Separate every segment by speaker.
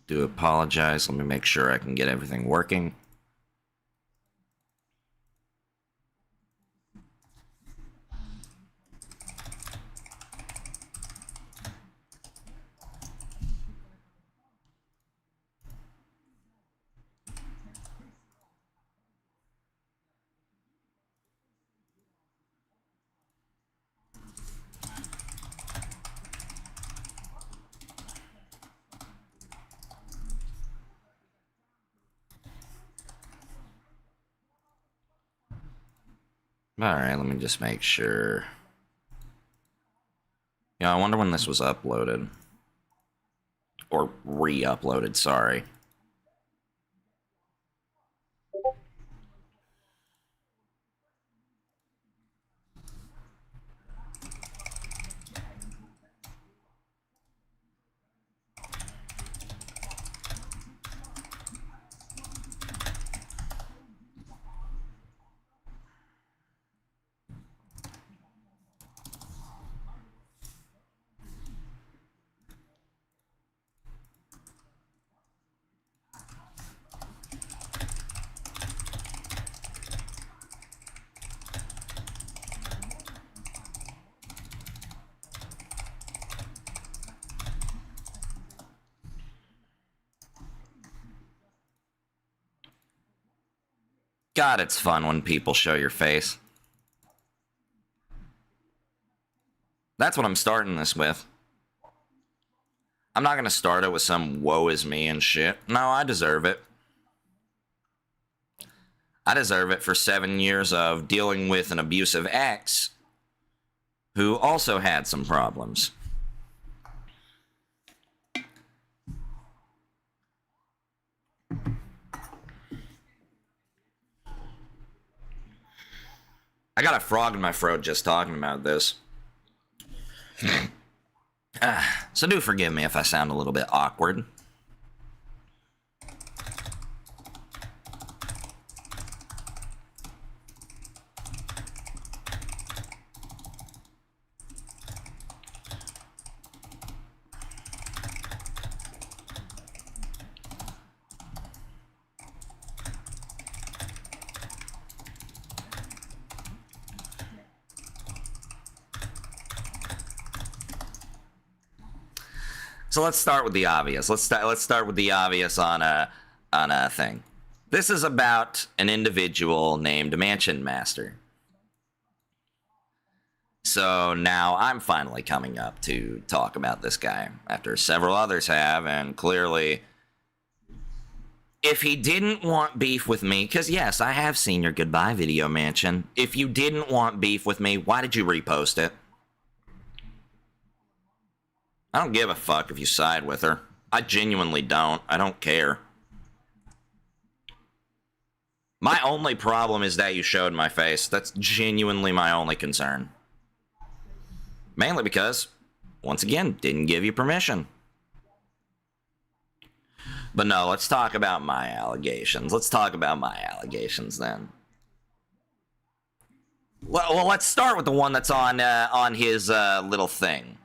Speaker 1: Do apologize. Let me make sure I can get everything working. Alright, let me just make sure. Yeah, I wonder when this was uploaded. Or re-uploaded, sorry. God, it's fun when people show your face. That's what I'm starting this with. I'm not going to start it with some woe is me and shit. No, I deserve it. I deserve it for 7 years of dealing with an abusive ex who also had some problems. I got a frog in my throat just talking about this. So do forgive me if I sound a little bit awkward. So let's start with the obvious. Let's start with the obvious on a thing. This is about an individual named Mansion Master. So now I'm finally coming up to talk about this guy after several others have, and clearly, if he didn't want beef with me, because yes, I have seen your goodbye video, Mansion. If you didn't want beef with me, why did you repost it? I don't give a fuck if you side with her. I genuinely don't. I don't care. My only problem is that you showed my face. That's genuinely my only concern. Mainly because, once again, didn't give you permission. But no, let's talk about my allegations. Let's talk about my allegations then. Well, let's start with the one that's on his little thing.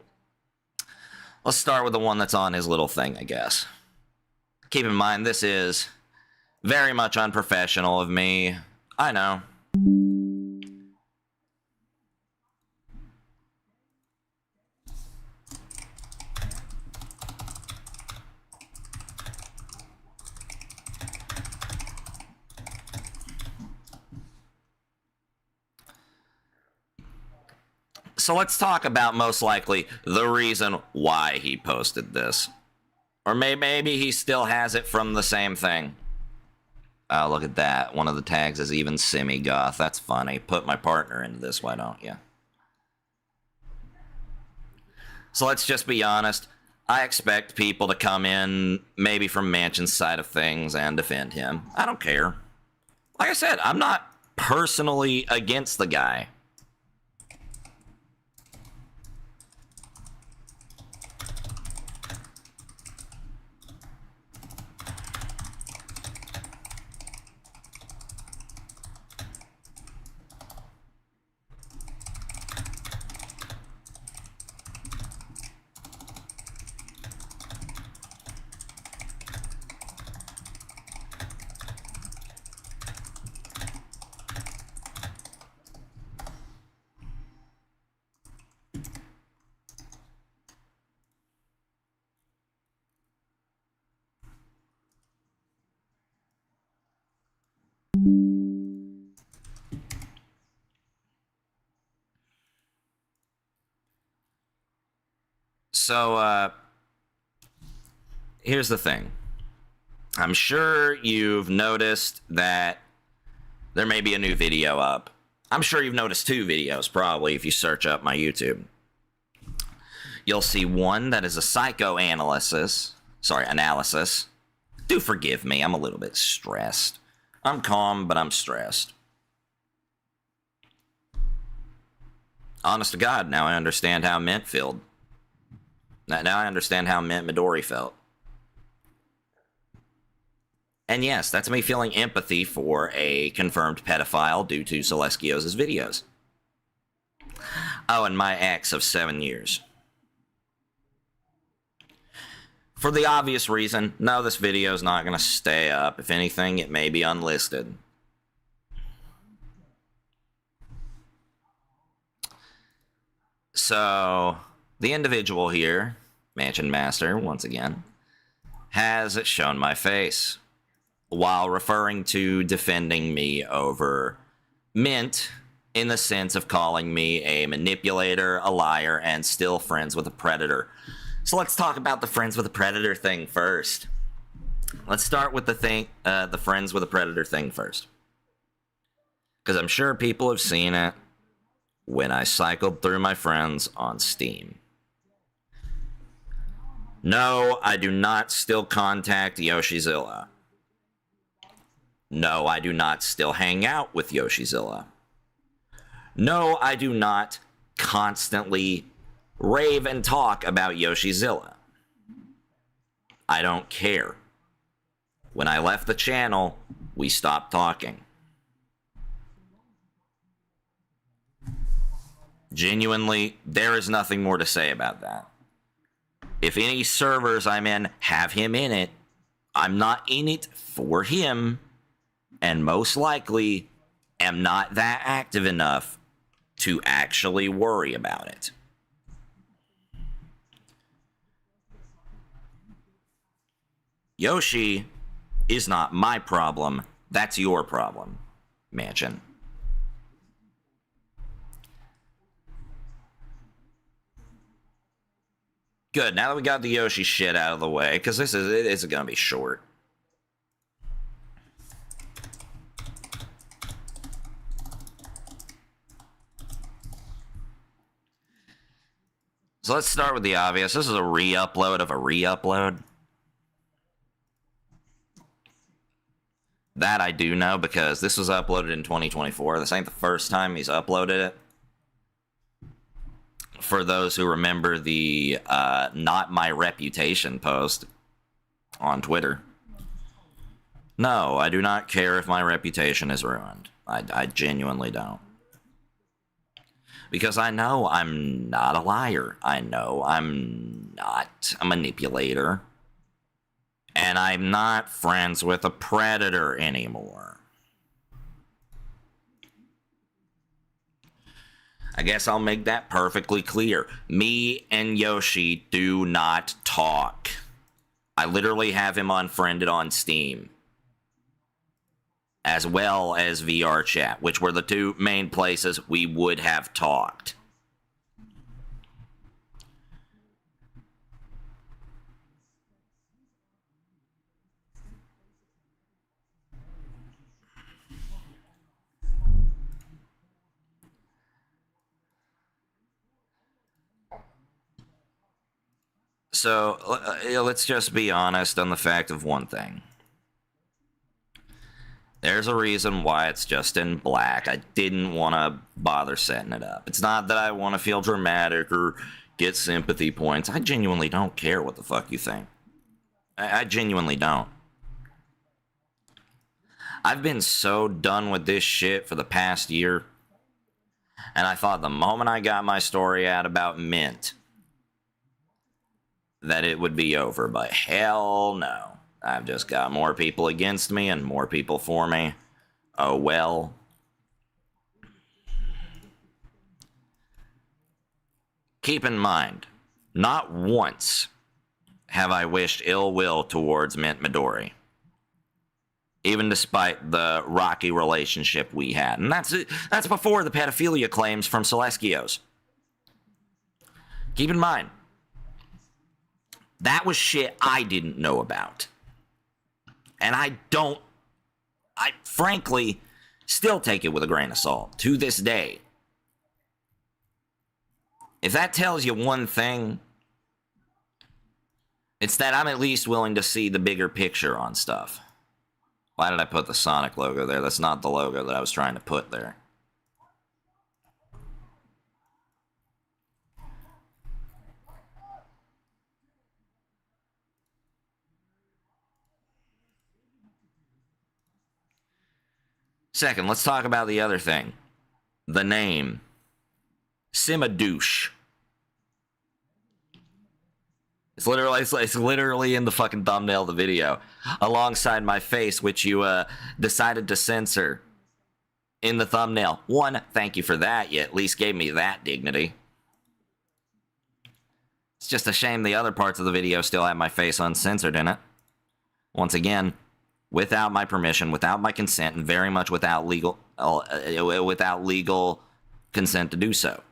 Speaker 1: Let's start with the one that's on his little thing, I guess. Keep in mind, this is very much unprofessional of me. I know. So let's talk about most likely the reason why he posted this. Or maybe he still has it from the same thing. Oh, look at that. One of the tags is even semi-goth. That's funny. Put my partner into this, why don't you? So let's just be honest. I expect people to come in, maybe from Mansion's side of things, and defend him. I don't care. Like I said, I'm not personally against the guy. So, here's the thing. I'm sure you've noticed that there may be a new video up. I'm sure you've noticed 2 videos, probably, if you search up my YouTube. You'll see one that is a psychoanalysis. Analysis. Do forgive me, I'm a little bit stressed. I'm calm, but I'm stressed. Honest to God, now I understand how Mint felt. Now I understand how MintMidori felt. And yes, that's me feeling empathy for a confirmed pedophile due to Sileskios' videos. Oh, and my ex of 7 years. For the obvious reason, no, this video is not going to stay up. If anything, it may be unlisted. So, the individual here, Mansion Master, once again, has shown my face while referring to defending me over Mint in the sense of calling me a manipulator, a liar, and still friends with a predator. So let's talk about the friends with a predator thing first. Let's start with the friends with a predator thing first. Because I'm sure people have seen it when I cycled through my friends on Steam. No, I do not still contact Yoshizilla. No, I do not still hang out with Yoshizilla. No, I do not constantly rave and talk about Yoshizilla. I don't care. When I left the channel, we stopped talking. Genuinely, there is nothing more to say about that. If any servers I'm in have him in it, I'm not in it for him, and most likely am not that active enough to actually worry about it. Yoshi is not my problem. That's your problem, Mansion. Good, now that we got the Yoshi shit out of the way, because it is going to be short. So let's start with the obvious. This is a re-upload of a re-upload. That I do know because this was uploaded in 2024. This ain't the first time he's uploaded it. For those who remember the not my reputation post on Twitter. No, I do not care if my reputation is ruined. I genuinely don't. Because I know I'm not a liar. I know I'm not a manipulator. And I'm not friends with a predator anymore. I guess I'll make that perfectly clear. Me and Yoshi do not talk. I literally have him unfriended on Steam. As well as VR chat, which were the 2 main places we would have talked. So, let's just be honest on the fact of one thing. There's a reason why it's just in black. I didn't want to bother setting it up. It's not that I want to feel dramatic or get sympathy points. I genuinely don't care what the fuck you think. I genuinely don't. I've been so done with this shit for the past year. And I thought the moment I got my story out about Mint, that it would be over, but hell no. I've just got more people against me and more people for me. Oh well. Keep in mind, not once have I wished ill will towards MintMidori. Even despite the rocky relationship we had. And that's before the pedophilia claims from Sileskios. Keep in mind, That was shit I didn't know about. And I frankly still take it with a grain of salt to this day. If that tells you one thing, it's that I'm at least willing to see the bigger picture on stuff. Why did I put the Sonic logo there? That's not the logo that I was trying to put there. Second, let's talk about the other thing. The name. Simadouche. It's literally in the fucking thumbnail of the video. Alongside my face, which you decided to censor in the thumbnail. One, thank you for that. You at least gave me that dignity. It's just a shame the other parts of the video still have my face uncensored in it. Once again, without my permission, without my consent, and very much without legal consent to do so.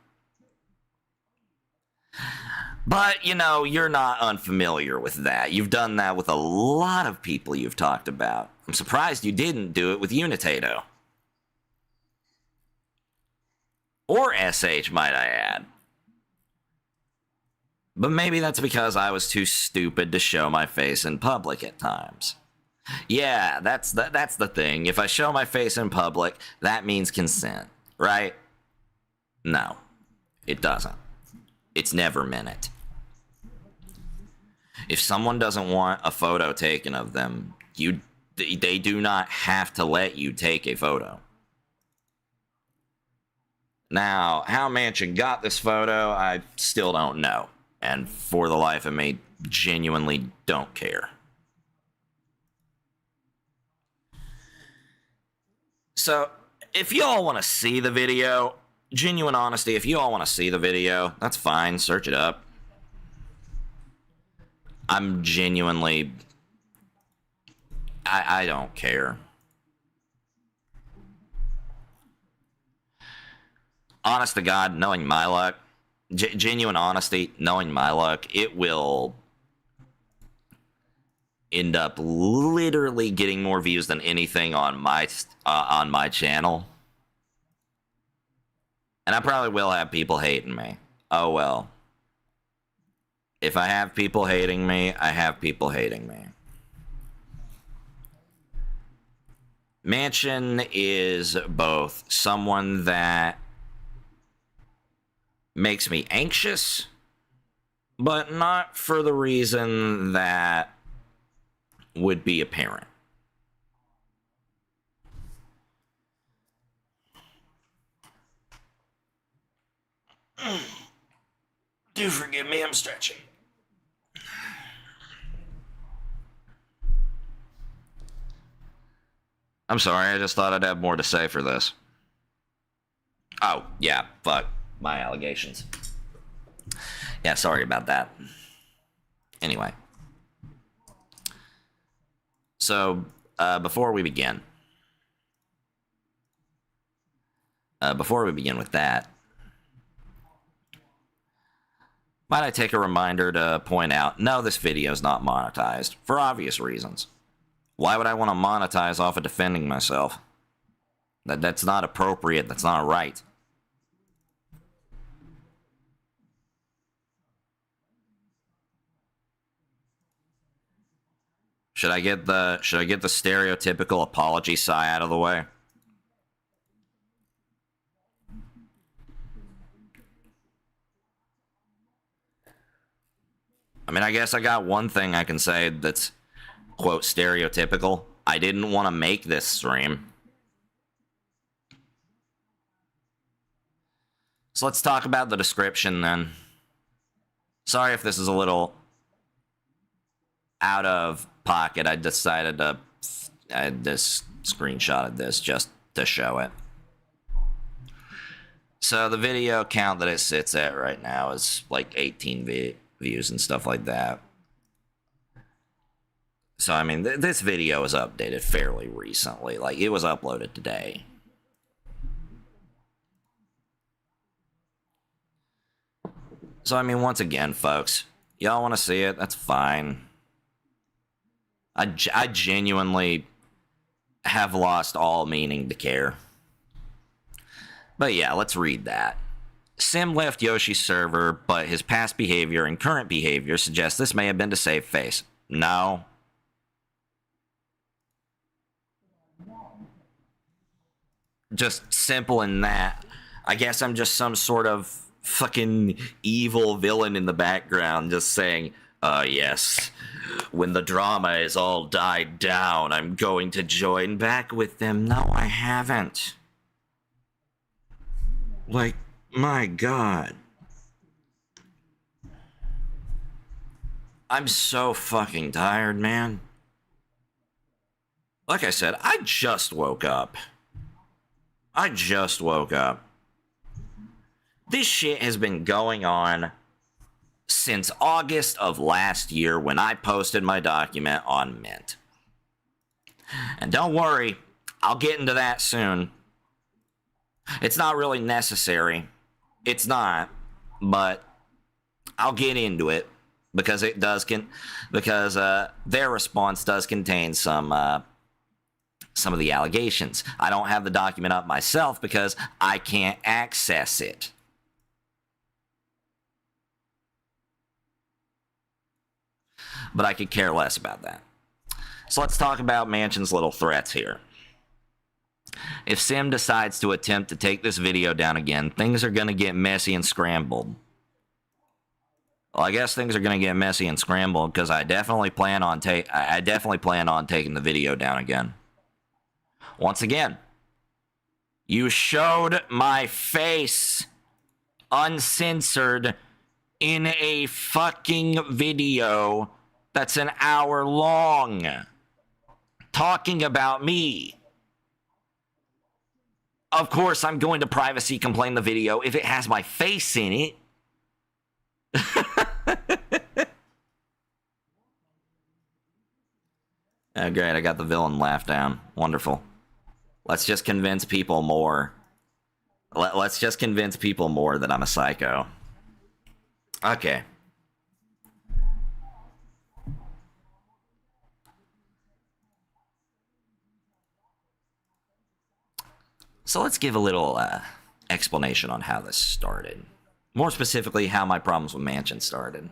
Speaker 1: But, you know, you're not unfamiliar with that. You've done that with a lot of people you've talked about. I'm surprised you didn't do it with Unitato. Or SH, might I add. But maybe that's because I was too stupid to show my face in public at times. Yeah, that's the thing. If I show my face in public, that means consent, right? No, it doesn't. It's never meant it. If someone doesn't want a photo taken of them, they do not have to let you take a photo. Now, how Manchin got this photo, I still don't know. And for the life of me, genuinely don't care. So, if you all want to see the video, genuine honesty, if you all want to see the video, that's fine, search it up. I'm genuinely... I don't care. Honest to God, knowing my luck, genuine honesty, knowing my luck, it will end up literally getting more views than anything on my channel. And I probably will have people hating me. Oh well. If I have people hating me, I have people hating me. Manchin is both someone that makes me anxious, but not for the reason that would be apparent. Do forgive me, I'm stretching. I'm sorry, I just thought I'd have more to say for this. Oh, yeah, fuck my allegations. Yeah, sorry about that. Anyway. So, before we begin with that, might I take a reminder to point out, no, this video is not monetized, for obvious reasons. Why would I want to monetize off of defending myself? That's not appropriate, that's not right. Should I get the stereotypical apology sigh out of the way? I mean, I guess I got one thing I can say that's, quote, stereotypical. I didn't want to make this stream. So let's talk about the description then. Sorry if this is a little out of pocket. I just screenshotted this just to show it. So the video count that it sits at right now is like 18 views and stuff like that. So, I mean, this video was updated fairly recently. Like, it was uploaded today. So, I mean, once again, folks, Y'all want to see it? That's fine. I genuinely have lost all meaning to care. But yeah, let's read that. Sim left Yoshi's server, but his past behavior and current behavior suggest this may have been to save face. No. Just simple in that. I guess I'm just some sort of fucking evil villain in the background just saying, yes, when the drama is all died down, I'm going to join back with them. No, I haven't. Like, my God. I'm so fucking tired, man. Like I said, I just woke up. This shit has been going on since August of last year when I posted my document on Mint. And don't worry, I'll get into that soon. It's not really necessary. It's not, but I'll get into it because it does their response does contain some of the allegations. I don't have the document up myself because I can't access it. But I could care less about that. So let's talk about Mansion's little threats here. If Sim decides to attempt to take this video down again, things are going to get messy and scrambled. Well, I guess things are going to get messy and scrambled because I definitely plan on taking the video down again. Once again, you showed my face uncensored in a fucking video that's an hour long talking about me. Of course, I'm going to privacy complain the video if it has my face in it. Oh, great, I got the villain laugh down. Wonderful. Let's just convince people more. Let's just convince people more that I'm a psycho. Okay. So let's give a little explanation on how this started. More specifically, how my problems with Mansion started.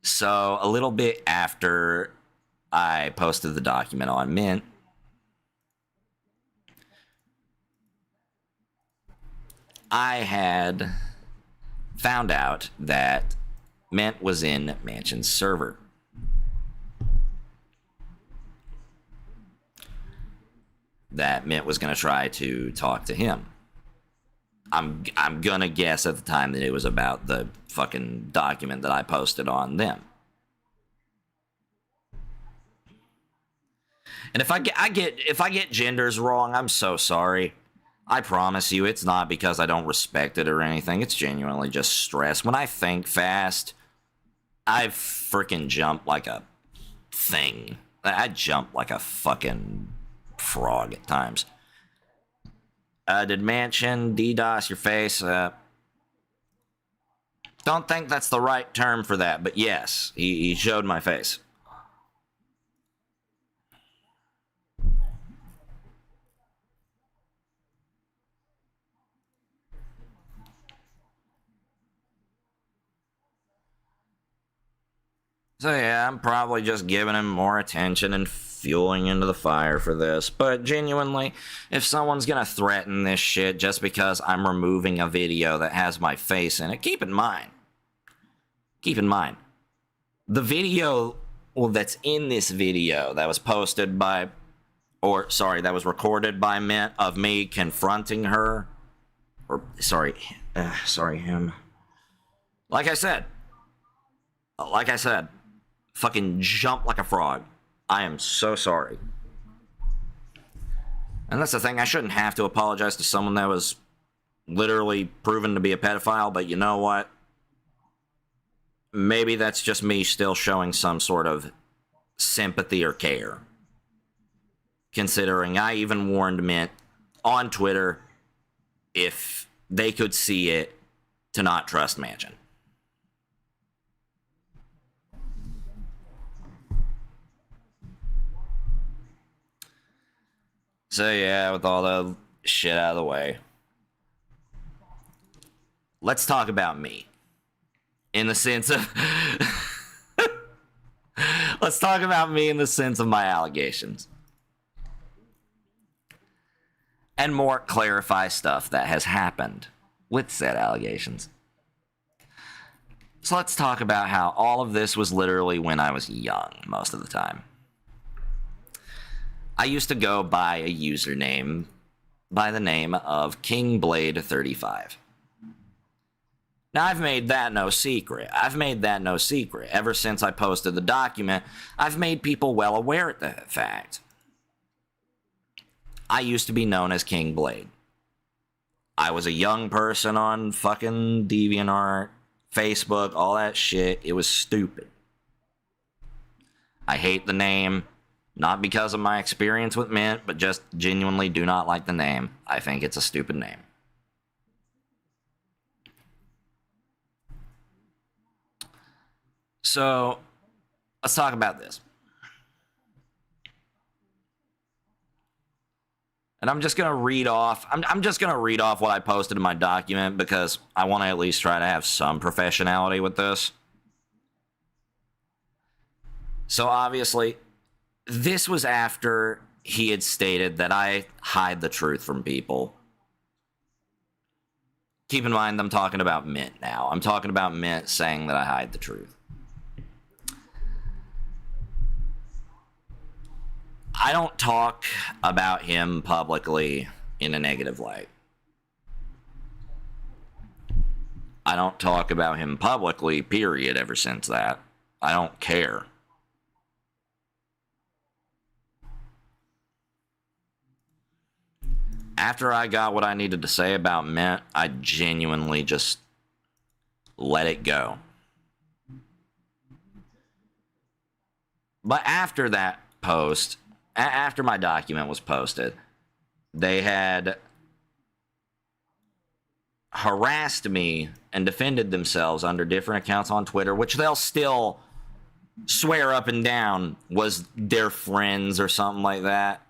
Speaker 1: So, a little bit after I posted the document on Mint, I had found out that Mint was in Mansion's server. That Mint was going to try to talk to him. I'm gonna guess at the time that it was about the fucking document that I posted on them. And if I get genders wrong, I'm so sorry. I promise you, it's not because I don't respect it or anything. It's genuinely just stress. When I think fast, I freaking jump like a thing. I jump like a fucking frog at times. Did Mansion DDoS your face? Don't think that's the right term for that, but yes, he showed my face. So yeah, I'm probably just giving him more attention and fueling into the fire for this. But genuinely, if someone's gonna threaten this shit just because I'm removing a video that has my face in it, keep in mind, the video, well, that's in this video that was posted by, that was recorded by Mint of me confronting her, him. Like I said, fucking jump like a frog. I am so sorry. And that's the thing, I shouldn't have to apologize to someone that was literally proven to be a pedophile, but you know what? Maybe that's just me still showing some sort of sympathy or care. Considering I even warned Mint on Twitter, if they could see it, to not trust Mansion. So yeah, with all the shit out of the way, let's talk about me. In the sense of... let's talk about me in the sense of my allegations. And more clarify stuff that has happened with said allegations. So let's talk about how all of this was literally when I was young, most of the time. I used to go by a username by the name of KingBlade35. Now, I've made that no secret. Ever since I posted the document, I've made people well aware of that fact. I used to be known as King Blade. I was a young person on fucking DeviantArt, Facebook, all that shit. It was stupid. I hate the name, not because of my experience with Mint, but just genuinely do not like the name. I think it's a stupid name. So, let's talk about this. And I'm just gonna read off. I'm just gonna read off what I posted in my document because I want to at least try to have some professionality with this. So obviously, this was after he had stated that I hide the truth from people. Keep in mind, I'm talking about Mint now. I'm talking about Mint saying that I hide the truth. I don't talk about him publicly in a negative light. I don't talk about him publicly, period, ever since that. I don't care. After I got what I needed to say about Mint, I genuinely just let it go. But after that post, after my document was posted, they had harassed me and defended themselves under different accounts on Twitter, which they'll still swear up and down was their friends or something like that.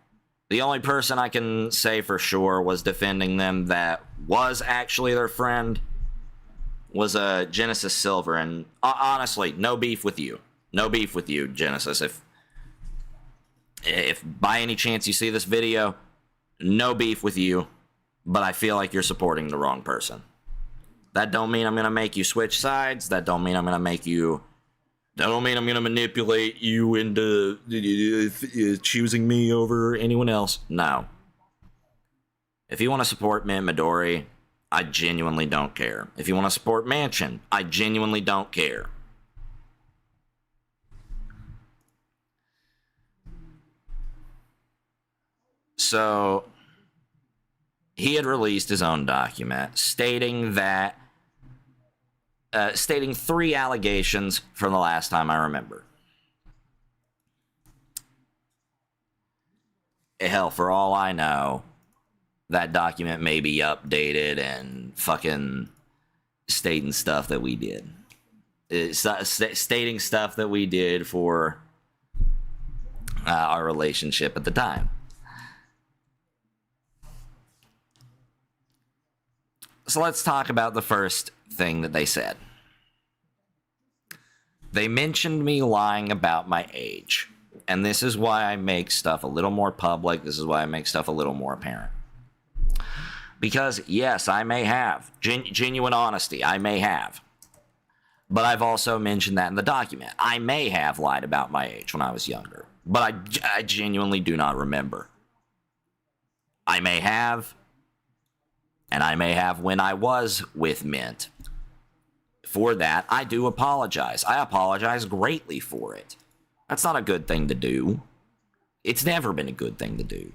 Speaker 1: The only person I can say for sure was defending them that was actually their friend was Genesis Silver. And honestly, no beef with you. No beef with you, Genesis. If by any chance you see this video, no beef with you, but I feel like you're supporting the wrong person. That don't mean I'm going to make you switch sides. That don't mean I'm going to manipulate you into choosing me over anyone else. No. If you want to support MintMidori, I genuinely don't care. If you want to support Mansion, I genuinely don't care. So, he had released his own document stating that, stating 3 allegations from the last time I remember. Hell, for all I know, that document may be updated and fucking stating stuff that we did. Stating stuff that we did for our relationship at the time. So let's talk about the first thing that they said. They mentioned me lying about my age. And this is why I make stuff a little more public. This is why I make stuff a little more apparent. Because, yes, I may have. Genuine honesty, I may have. But I've also mentioned that in the document. I may have lied about my age when I was younger. But I genuinely do not remember. I may have. And I may have when I was with Mint. For that, I do apologize. I apologize greatly for it. That's not a good thing to do. It's never been a good thing to do.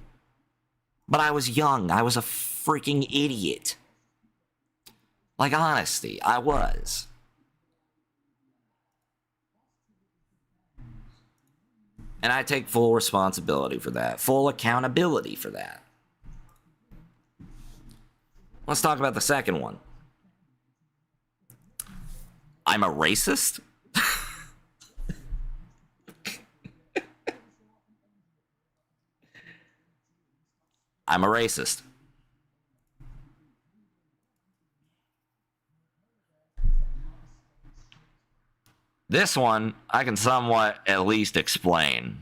Speaker 1: But I was young. I was a freaking idiot. Like, honesty, I was. And I take full responsibility for that. Full accountability for that. Let's talk about the second one. I'm a racist? I'm a racist. This one, I can somewhat at least explain.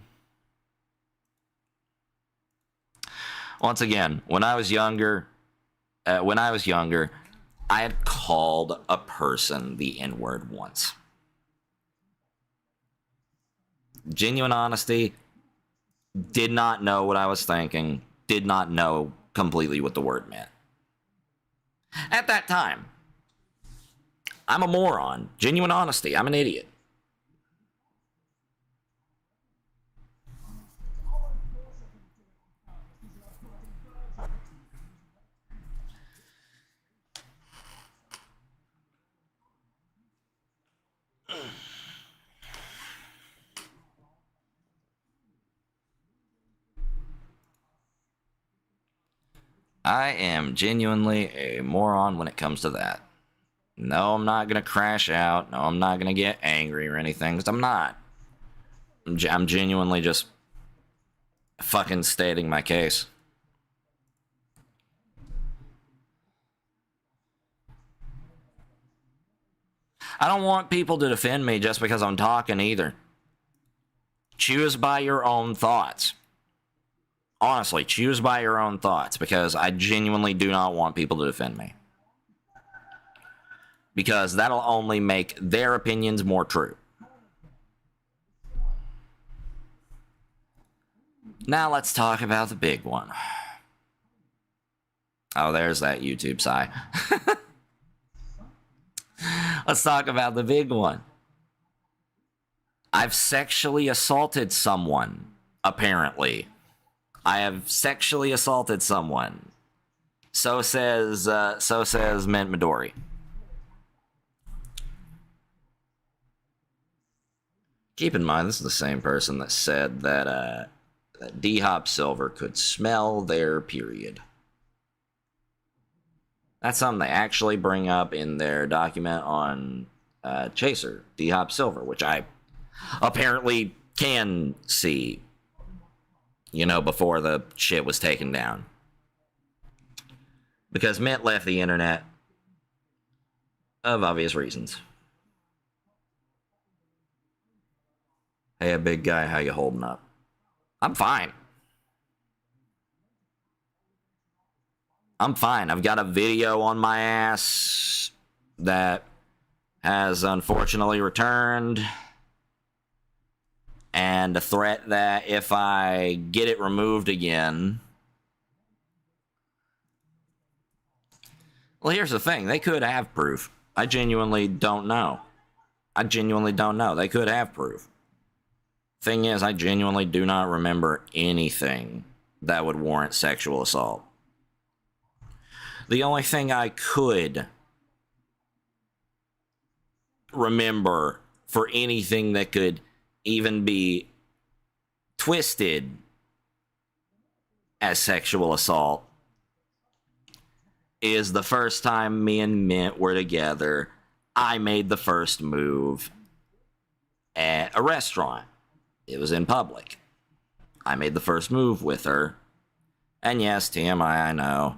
Speaker 1: Once again, when I was younger, I had called a person the N-word once. Genuine honesty, did not know what I was thinking, did not know completely what the word meant. At that time, I'm a moron. Genuine honesty, I'm an idiot. I am genuinely a moron when it comes to that. No, I'm not going to crash out. No, I'm not going to get angry or anything, because I'm not. I'm genuinely just fucking stating my case. I don't want people to defend me just because I'm talking either. Choose by your own thoughts. Honestly, choose by your own thoughts, because I genuinely do not want people to defend me. Because that'll only make their opinions more true. Now let's talk about the big one. Oh, there's that YouTube sigh. Let's talk about the big one. I've sexually assaulted someone, apparently. I have sexually assaulted someone. So says MintMidori. Keep in mind, this is the same person that said that D-Hop Silver could smell their period. That's something they actually bring up in their document on Chaser, D-Hop Silver, which I apparently can see, you know, before the shit was taken down. Because Mint left the internet of obvious reasons. Hey, a big guy, how you holding up? I'm fine. I'm fine. I've got a video on my ass that has unfortunately returned, and a threat that if I get it removed again... Well, here's the thing. They could have proof. I genuinely don't know. They could have proof. Thing is, I genuinely do not remember anything that would warrant sexual assault. The only thing I could remember for anything that could even be twisted as sexual assault is the first time me and Mint were together. I made the first move at a restaurant. It was in public. I made the first move with her. And yes, TMI, I know.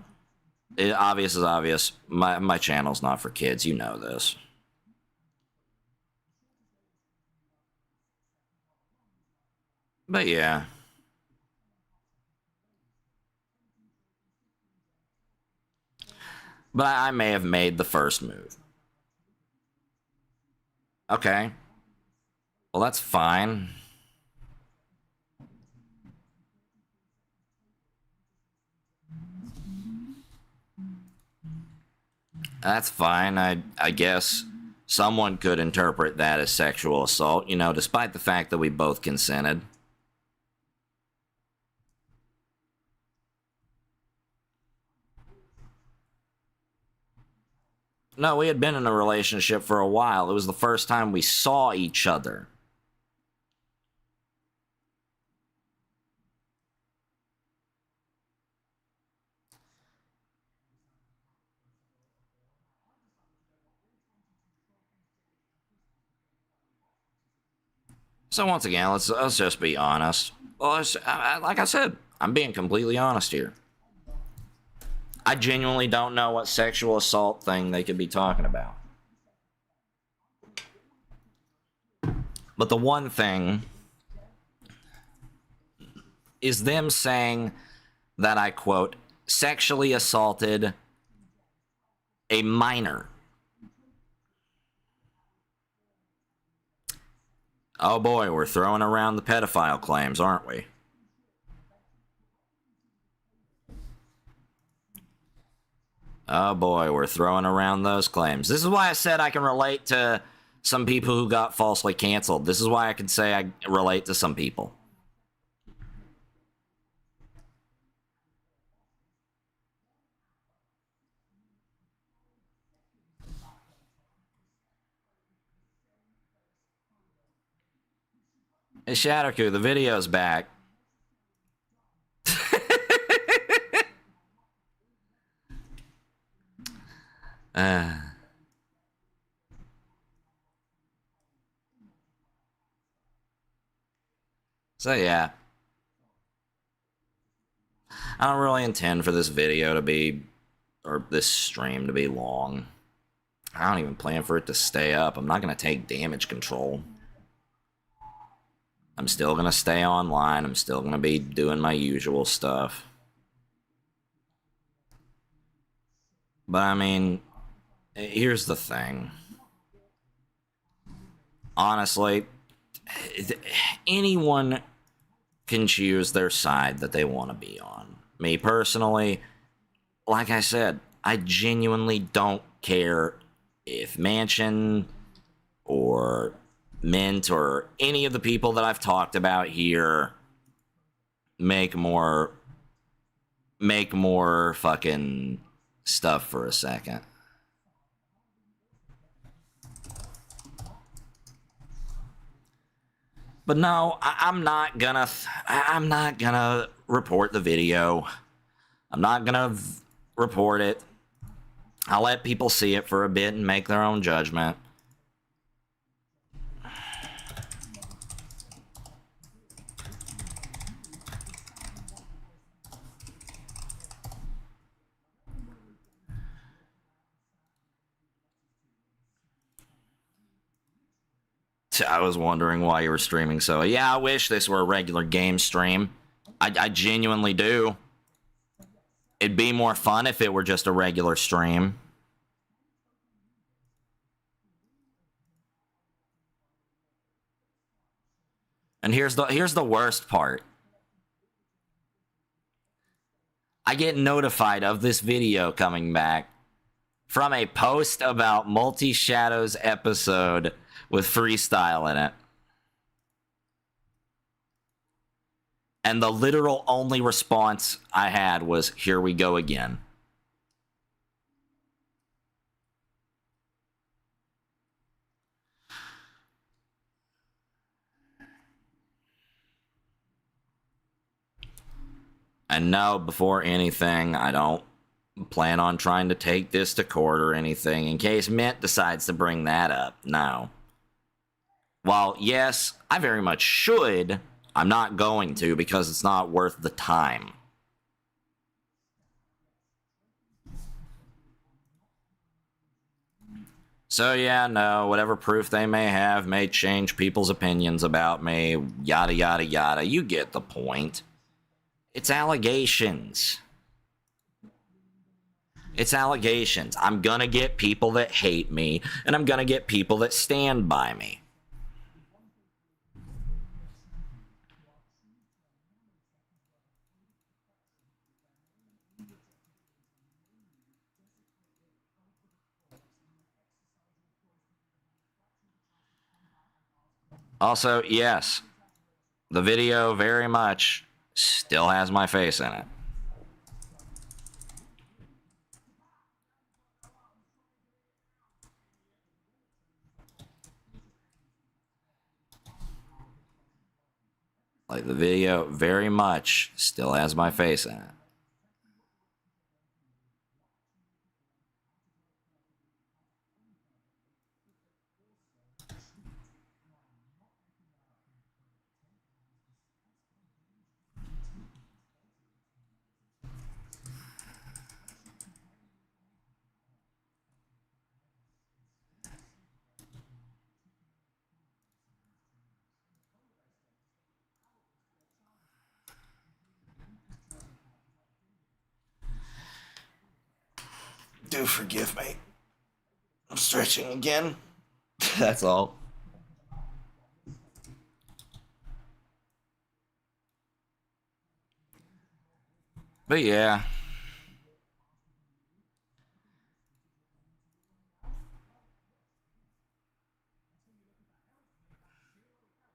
Speaker 1: Obvious is obvious. My channel's not for kids. You know this. But yeah. But I may have made the first move. Okay. Well, that's fine. That's fine. I guess someone could interpret that as sexual assault, you know, despite the fact that we both consented. No, we had been in a relationship for a while. It was the first time we saw each other. So once again, let's just be honest. Well, like I said, I'm being completely honest here. I genuinely don't know what sexual assault thing they could be talking about. But the one thing is them saying that I, quote, sexually assaulted a minor. Oh boy, we're throwing around the pedophile claims, aren't we? Oh boy, we're throwing around those claims. This is why I said I can relate to some people who got falsely canceled. This is why I can say I relate to some people. Hey, Shatterku, the video's back. So yeah. I don't really intend for this video to be, or this stream to be long. I don't even plan for it to stay up. I'm not going to take damage control. I'm still going to stay online. I'm still going to be doing my usual stuff. But I mean, here's the thing. Honestly, anyone can choose their side that they want to be on. Me personally, like I said, I genuinely don't care if Mansion or Mint or any of the people that I've talked about here make more fucking stuff for a second. But no, I'm not gonna report the video. I'm not gonna report it. I'll let people see it for a bit and make their own judgment. I was wondering why you were streaming so. Yeah, I wish this were a regular game stream. I genuinely do. It'd be more fun if it were just a regular stream. And here's the worst part. I get notified of this video coming back from a post about Multi-Shadows episode with freestyle in it. And the literal only response I had was, "Here we go again." And no, before anything, I don't plan on trying to take this to court or anything in case Mint decides to bring that up. No. While, yes, I very much should, I'm not going to because it's not worth the time. So yeah, no, whatever proof they may have may change people's opinions about me, yada yada yada. You get the point. It's allegations. It's allegations. I'm gonna get people that hate me, and I'm gonna get people that stand by me. Also, yes, the video very much still has my face in it. Like, the video very much still has my face in it. do forgive me. I'm stretching again. That's all. But yeah.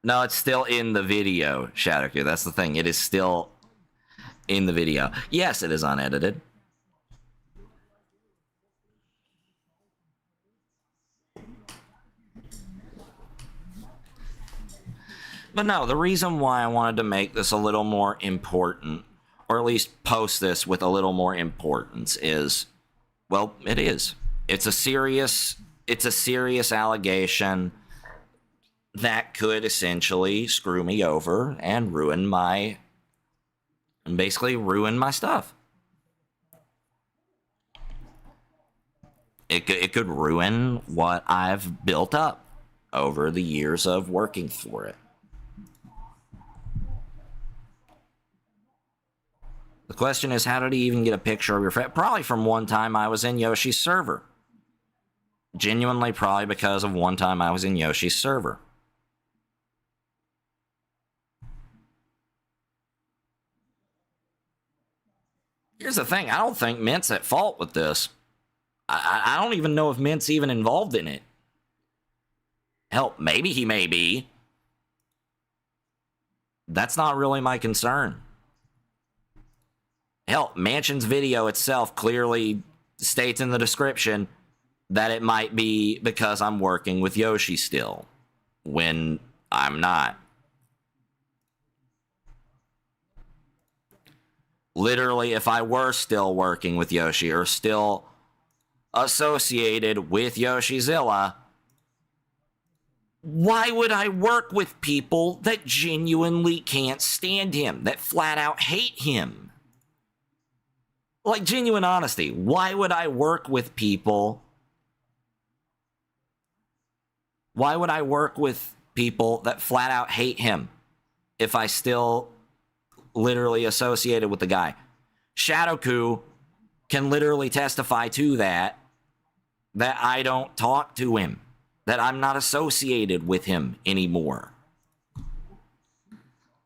Speaker 1: No, it's still in the video, Shadowku. That's the thing. It is still in the video. Yes, it is unedited. But no, the reason why I wanted to make this a little more important, or at least post this with a little more importance, is, well, it is. It's a serious allegation that could essentially screw me over and basically ruin my stuff. It could ruin what I've built up over the years of working for it. The question is, how did he even get a picture of your face? Probably from one time I was in Yoshi's server. Genuinely, probably because of one time I was in Yoshi's server. Here's the thing, I don't think Mint's at fault with this. I don't even know if Mint's even involved in it. Hell, maybe he may be. That's not really my concern. Hell, Mansion's video itself clearly states in the description that it might be because I'm working with Yoshi still, when I'm not. Literally, if I were still working with Yoshi or still associated with Yoshizilla, why would I work with people that genuinely can't stand him, that flat out hate him? Like, genuine honesty, why would I work with people? Why would I work with people that flat out hate him if I still literally associated with the guy? Shadowku can literally testify to that I don't talk to him, that I'm not associated with him anymore.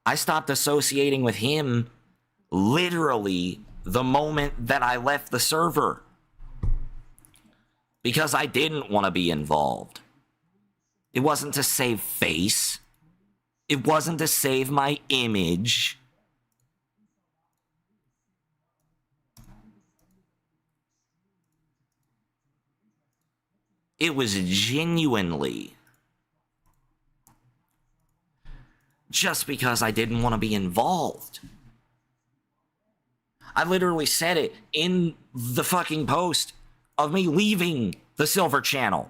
Speaker 1: I stopped associating with him literally the moment that I left the server, because I didn't want to be involved. It wasn't to save face. It wasn't to save my image. It was genuinely just because I didn't want to be involved. I literally said it in the fucking post of me leaving the Silver Channel.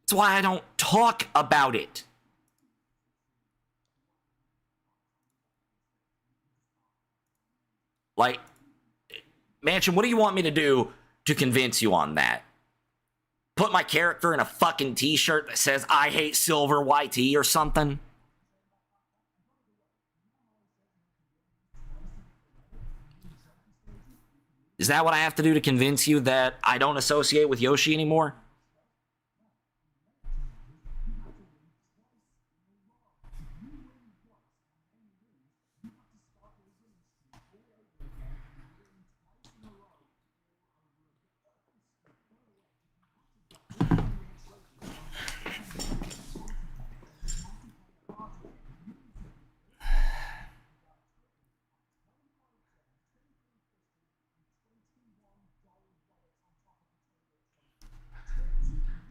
Speaker 1: That's why I don't talk about it. Like, Mansion, what do you want me to do to convince you on that? Put my character in a fucking t-shirt that says I hate Silver YT or something? Is that what I have to do to convince you that I don't associate with Yoshi anymore?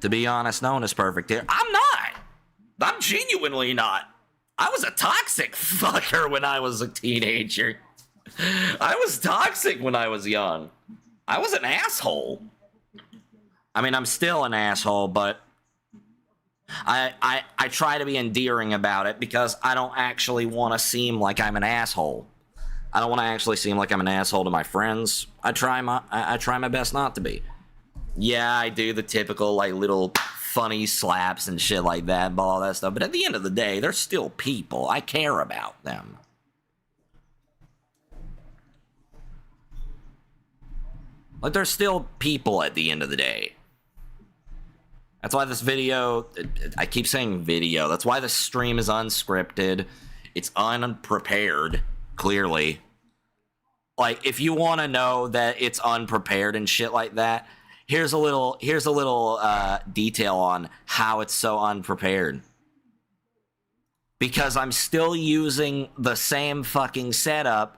Speaker 1: To be honest, no one is perfect here. I'm not. I'm genuinely not. I was a toxic fucker when I was a teenager. I was toxic when I was young. I was an asshole. I mean, I'm still an asshole, but I try to be endearing about it because I don't actually want to seem like I'm an asshole. I don't want to actually seem like I'm an asshole to my friends. I try my best not to be. Yeah, I do the typical, like, little funny slaps and shit like that, but all that stuff. But at the end of the day, they're still people. I care about them. Like, there's still people at the end of the day. That's why this video, I keep saying video, that's why the stream is unscripted. It's unprepared, clearly. Like, if you want to know that it's unprepared and shit like that, here's a little detail on how it's so unprepared. Because I'm still using the same fucking setup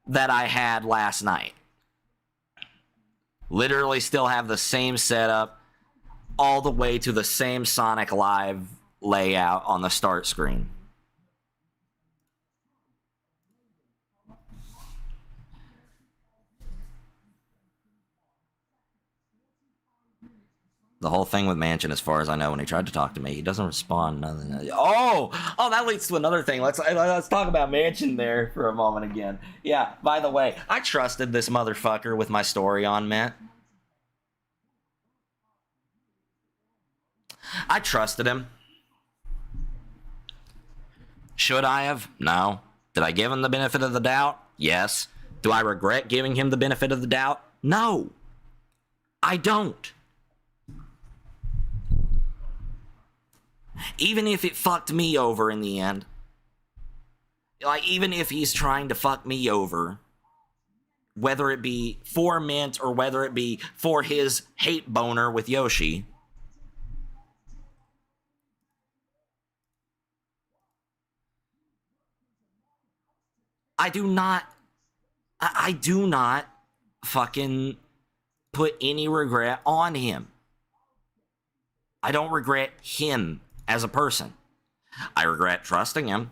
Speaker 1: that I had last night. Literally still have the same setup all the way to the same Sonic Live layout on the start screen. The whole thing with Mansion, as far as I know, when he tried to talk to me, he doesn't respond. Nothing. Oh, that leads to another thing. Let's talk about Mansion there for a moment again. Yeah, by the way, I trusted this motherfucker with my story on Mint. I trusted him. Should I have? No. Did I give him the benefit of the doubt? Yes. Do I regret giving him the benefit of the doubt? No. I don't. Even if it fucked me over in the end, like, even if he's trying to fuck me over, whether it be for Mint or whether it be for his hate boner with Yoshi, I do not fucking put any regret on him. I don't regret him as a person. I regret trusting him.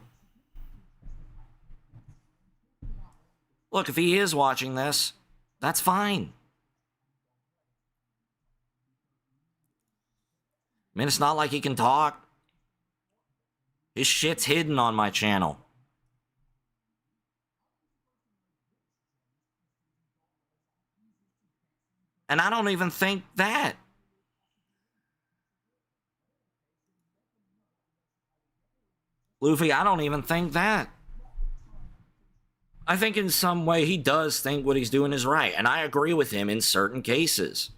Speaker 1: Look, if he is watching this, that's fine. I mean, it's not like he can talk. His shit's hidden on my channel. And I don't even think that. Luffy, I don't even think that. I think in some way he does think what he's doing is right, and I agree with him in certain cases.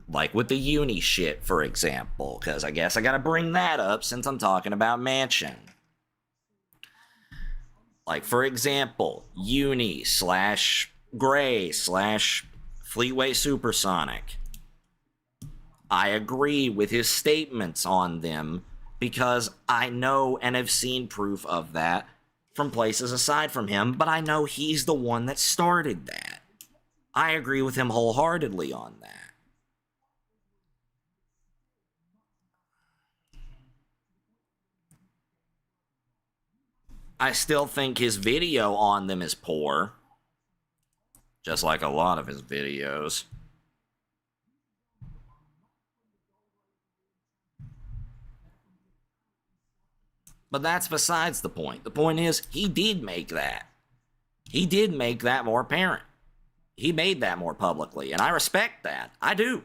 Speaker 1: Like with the uni shit, for example, because I guess I gotta bring that up since I'm talking about Mansion. Like, for example, uni / Gray / Fleetway Supersonic. I agree with his statements on them, because I know and have seen proof of that from places aside from him, but I know he's the one that started that. I agree with him wholeheartedly on that. I still think his video on them is poor, just like a lot of his videos. But that's besides the point. The point is, he did make that. He did make that more apparent. He made that more publicly, and I respect that. I do.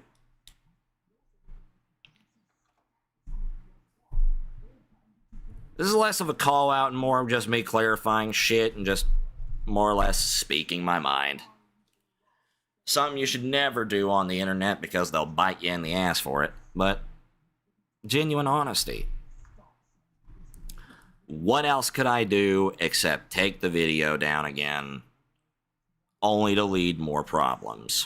Speaker 1: This is less of a call out and more of just me clarifying shit and just more or less speaking my mind. Something you should never do on the internet because they'll bite you in the ass for it, but genuine honesty. What else could I do except take the video down again, only to lead more problems?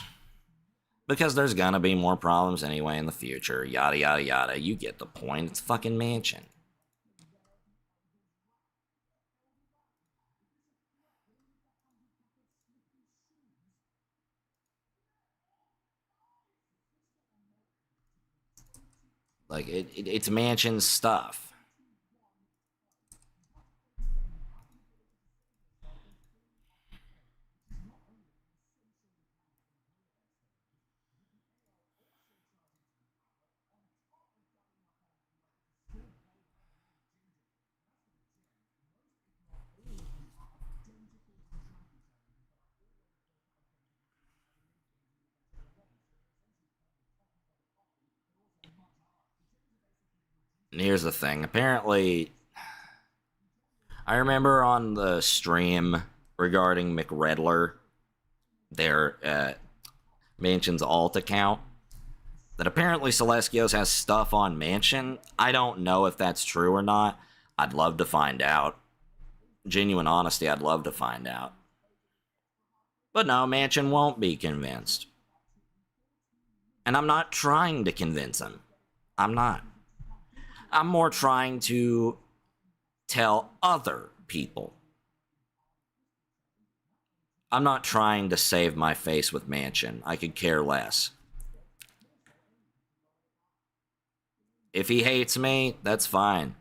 Speaker 1: Because there's gonna be more problems anyway in the future, yada yada yada. You get the point, it's fucking Mansion. Like, it's Mansion stuff. And here's the thing. Apparently, I remember on the stream regarding McRedler, Mansion's alt account, that apparently Sileskios has stuff on Mansion. I don't know if that's true or not. I'd love to find out. Genuine honesty, I'd love to find out. But no, Mansion won't be convinced. And I'm not trying to convince him. I'm not. I'm more trying to tell other people. I'm not trying to save my face with Mansion. I could care less. If he hates me, that's fine.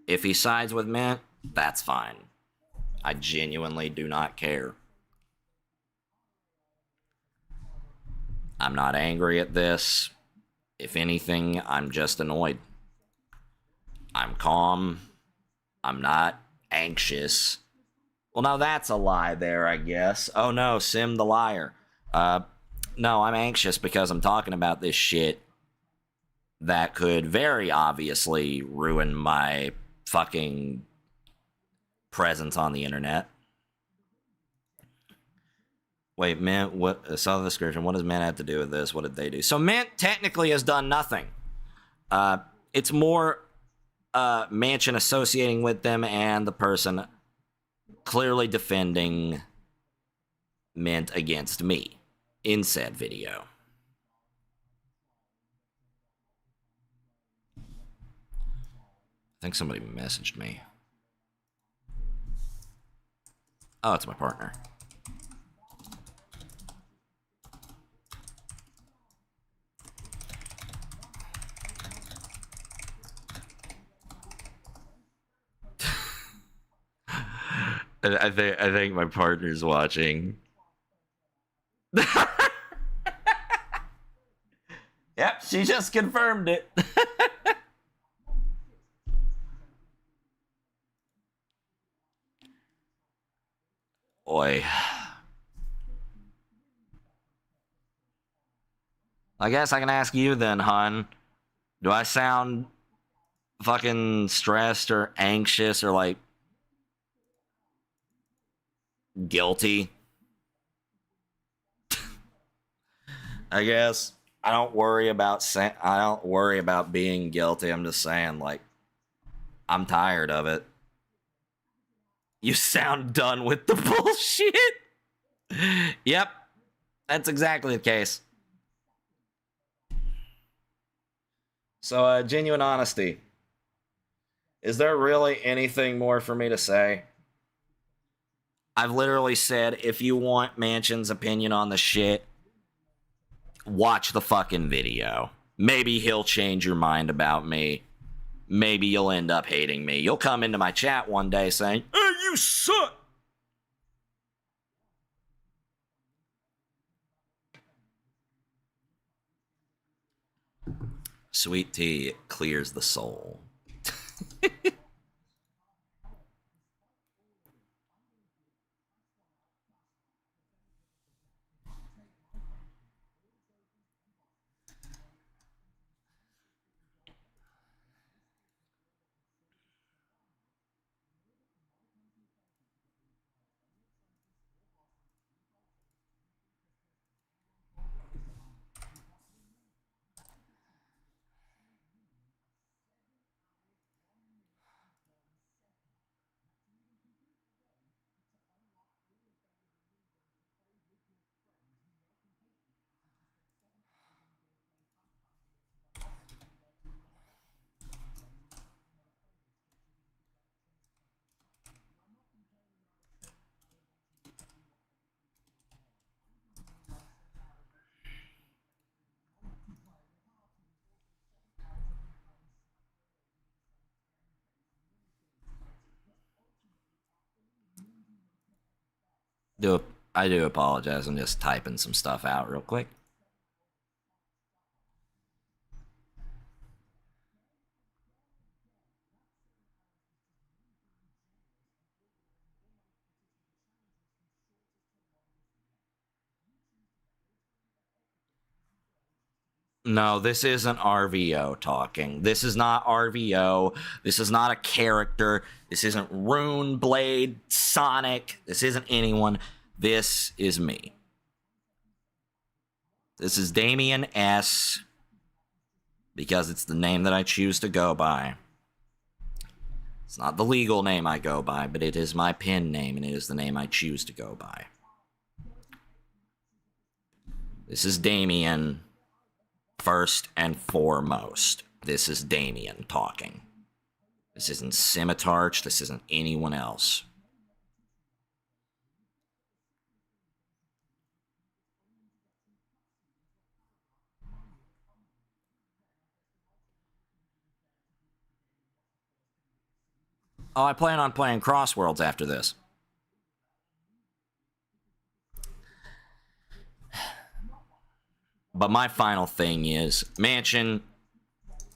Speaker 1: If he sides with Mint, that's fine. I genuinely do not care. I'm not angry at this. If anything, I'm just annoyed. I'm calm. I'm not anxious. Well, now that's a lie there, I guess. Oh no, Sim the liar. No, I'm anxious because I'm talking about this shit that could very obviously ruin my fucking presence on the internet. Wait, Mint, what? Saw the description. What does Mint have to do with this? What did they do? So Mint technically has done nothing. It's more Mansion associating with them and the person clearly defending Mint against me in said video. I think somebody messaged me. Oh, it's my partner. I think my partner's watching. Yep, she just confirmed it. Boy. I guess I can ask you then, hun. Do I sound fucking stressed or anxious or like guilty? I guess I don't worry about being guilty. I'm just saying, like, I'm tired of it. You sound done with the bullshit. Yep, that's exactly the case. So, genuine honesty. Is there really anything more for me to say? I've literally said, if you want Mansion's opinion on the shit, watch the fucking video. Maybe he'll change your mind about me. Maybe you'll end up hating me. You'll come into my chat one day saying, "Hey, you suck!" Sweet tea clears the soul. I do apologize. I'm just typing some stuff out real quick. No, this isn't RVO talking. This is not RVO. This is not a character. This isn't Rune, Blade, Sonic. This isn't anyone. This is me. This is Damien S. Because it's the name that I choose to go by. It's not the legal name I go by, but it is my pen name, and it is the name I choose to go by. This is Damien, first and foremost. This is Damien talking. This isn't Scimitarch, this isn't anyone else. Oh, I plan on playing Crossworlds after this. But my final thing is, Mansion,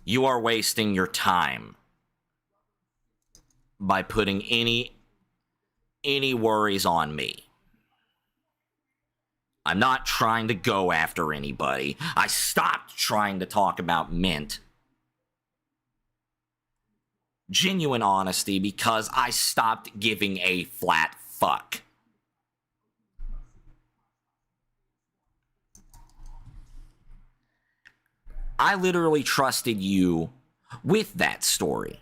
Speaker 1: you are wasting your time by putting any worries on me. I'm not trying to go after anybody. I stopped trying to talk about Mint. Genuine honesty, because I stopped giving a flat fuck. I literally trusted you with that story.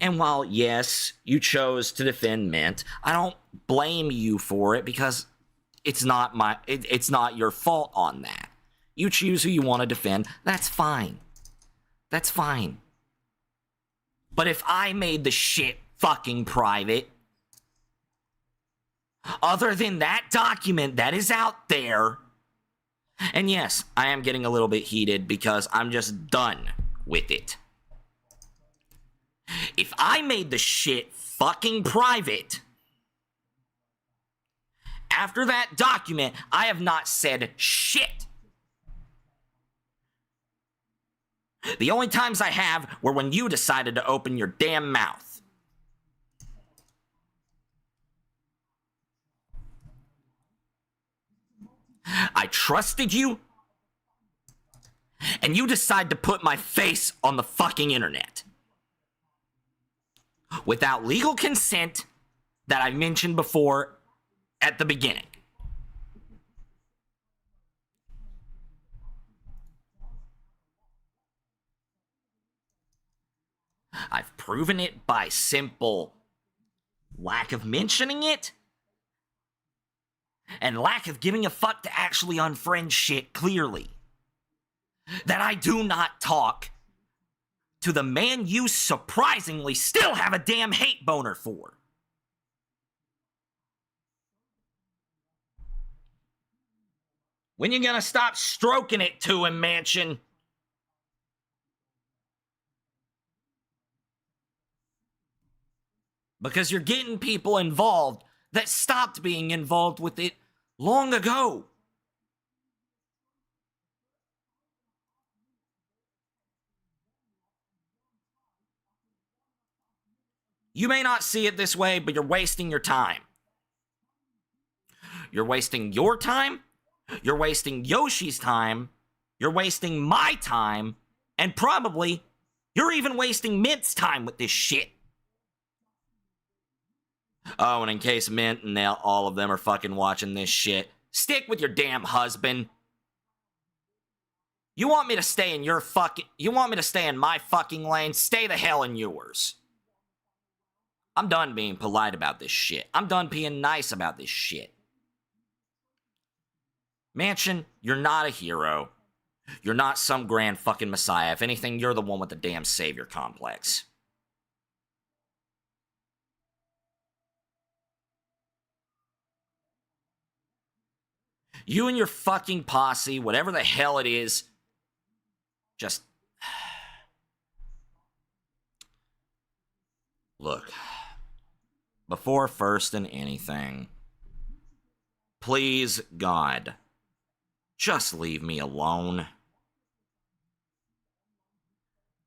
Speaker 1: And while, yes, you chose to defend Mint, I don't blame you for it, because it's not your fault on that. You choose who you want to defend. That's fine. That's fine. But if I made the shit fucking private, other than that document that is out there, and yes, I am getting a little bit heated because I'm just done with it. If I made the shit fucking private, after that document, I have not said shit. The only times I have were when you decided to open your damn mouth. I trusted you, and you decide to put my face on the fucking internet. Without legal consent that I mentioned before at the beginning. I've proven it by simple lack of mentioning it and lack of giving a fuck to actually unfriend shit clearly. That I do not talk to the man you surprisingly still have a damn hate boner for. When you gonna stop stroking it to him, Mansion? Because you're getting people involved that stopped being involved with it long ago. You may not see it this way, but you're wasting your time. You're wasting your time, you're wasting Yoshi's time, you're wasting my time, and probably you're even wasting Mint's time with this shit. Oh, and in case Mint and all of them are fucking watching this shit, stick with your damn husband. You want me to stay in my fucking lane? Stay the hell in yours. I'm done being polite about this shit. I'm done being nice about this shit. Mansion, you're not a hero. You're not some grand fucking messiah. If anything, you're the one with the damn savior complex. You and your fucking posse, whatever the hell it is, just... Look, before first and anything, please, God, just leave me alone.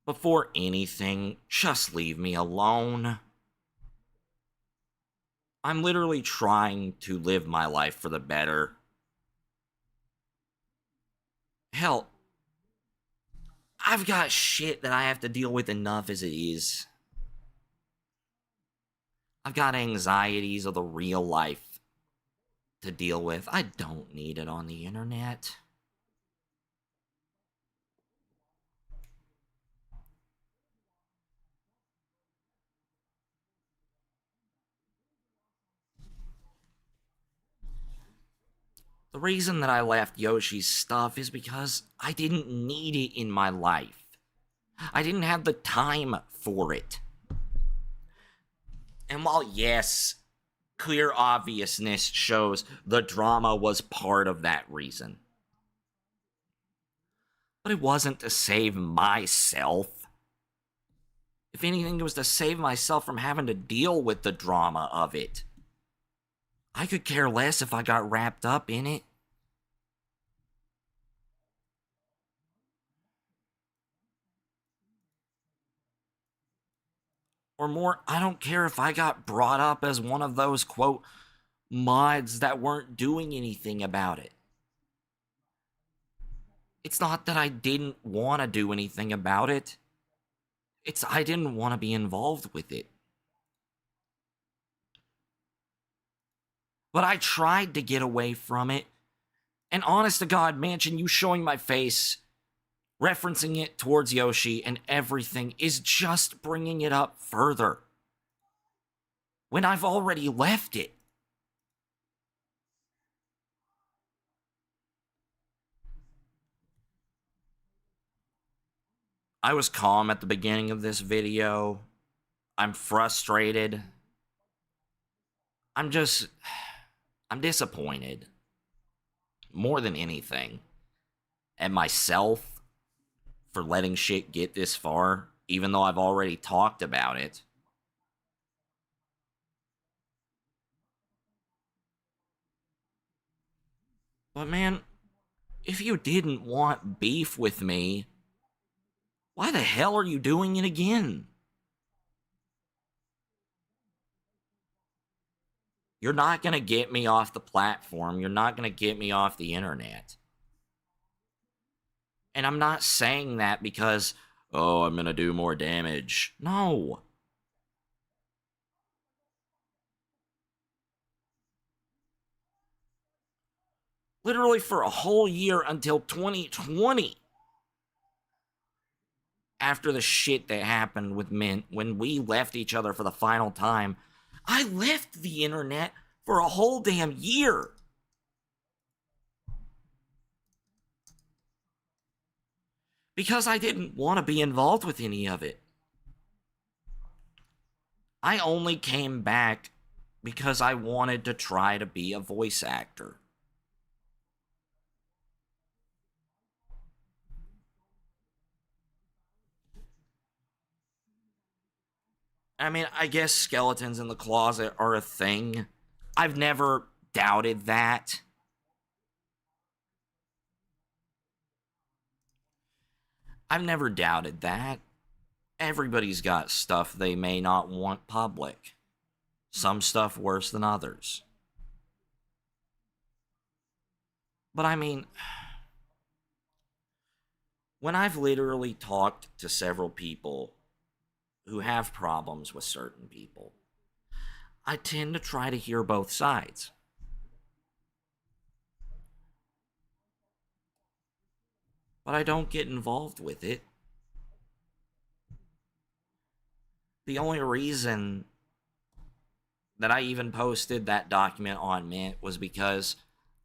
Speaker 1: Before anything, just leave me alone. I'm literally trying to live my life for the better. Hell, I've got shit that I have to deal with enough as it is. I've got anxieties of the real life. to deal with. I don't need it on the internet. The reason that I left Yoshi's stuff is because I didn't need it in my life. I didn't have the time for it. And while, yes, clear obviousness shows the drama was part of that reason, but it wasn't to save myself. If anything, it was to save myself from having to deal with the drama of it. I could care less if I got wrapped up in it. Or more, I don't care if I got brought up as one of those, quote, mods that weren't doing anything about it. It's not that I didn't want to do anything about it. It's I didn't want to be involved with it. But I tried to get away from it. And honest to God, Mansion, you showing my face, referencing it towards Yoshi and everything is just bringing it up further. When I've already left it. I was calm at the beginning of this video. I'm frustrated. I'm disappointed. More than anything. At myself for letting shit get this far, even though I've already talked about it. But man, if you didn't want beef with me, why the hell are you doing it again? You're not going to get me off the platform. You're not going to get me off the internet. And I'm not saying that because, oh, I'm going to do more damage. No. Literally for a whole year until 2020. After the shit that happened with Mint, when we left each other for the final time, I left the internet for a whole damn year. Because I didn't want to be involved with any of it. I only came back because I wanted to try to be a voice actor. I mean, I guess skeletons in the closet are a thing. I've never doubted that. I've never doubted that. Everybody's got stuff they may not want public. Some stuff worse than others. But I mean, when I've literally talked to several people who have problems with certain people, I tend to try to hear both sides. But I don't get involved with it. The only reason that I even posted that document on Mint was because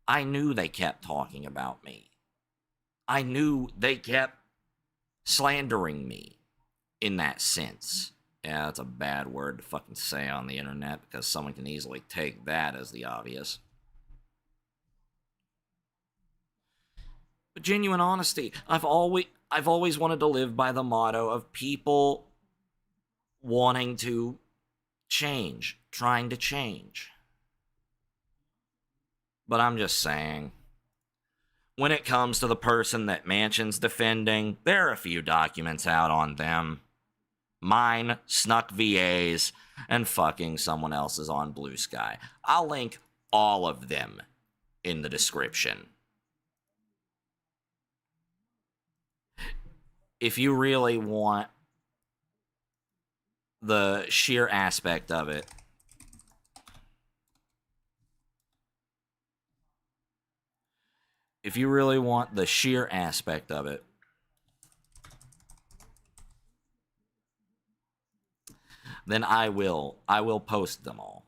Speaker 1: I knew they kept talking about me. I knew they kept slandering me in that sense. Yeah, that's a bad word to fucking say on the internet because someone can easily take that as the obvious. But genuine honesty, I've always wanted to live by the motto of people wanting to change, trying to change. But I'm just saying, when it comes to the person that Mansion's defending, there are a few documents out on them. Mine, snuck VAs, and fucking someone else's on Blue Sky. I'll link all of them in the description. If you really want the sheer aspect of it, if you really want the sheer aspect of it, then I will post them all.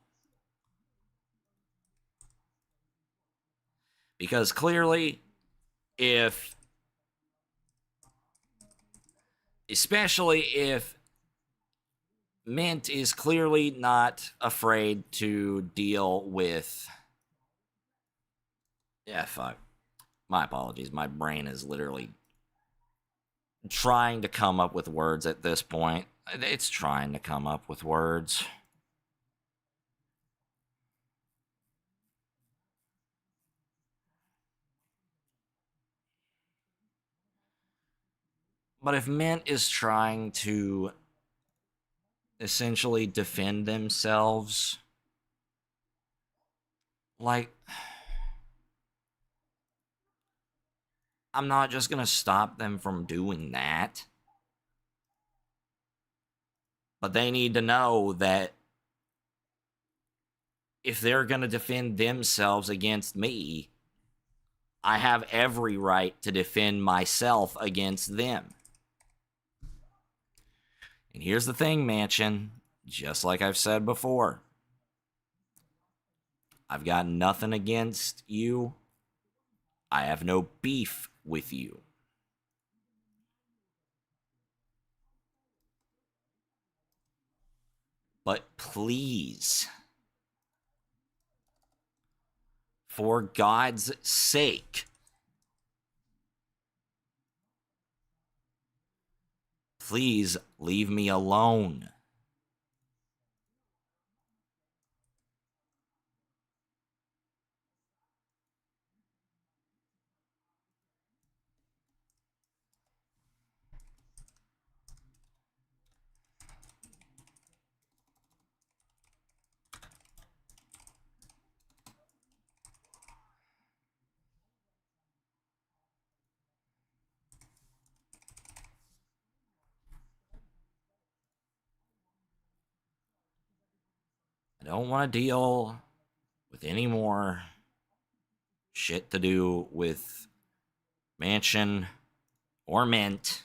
Speaker 1: Because clearly, especially if Mint is clearly not afraid to deal with... Yeah, fuck. My apologies. My brain is literally trying to come up with words at this point. It's trying to come up with words. But if Mint is trying to essentially defend themselves, like, I'm not just gonna stop them from doing that. But they need to know that if they're gonna defend themselves against me, I have every right to defend myself against them. And here's the thing, Mansion, just like I've said before, I've got nothing against you. I have no beef with you. But please, for God's sake, please leave me alone. I don't want to deal with any more shit to do with Mansion or Mint.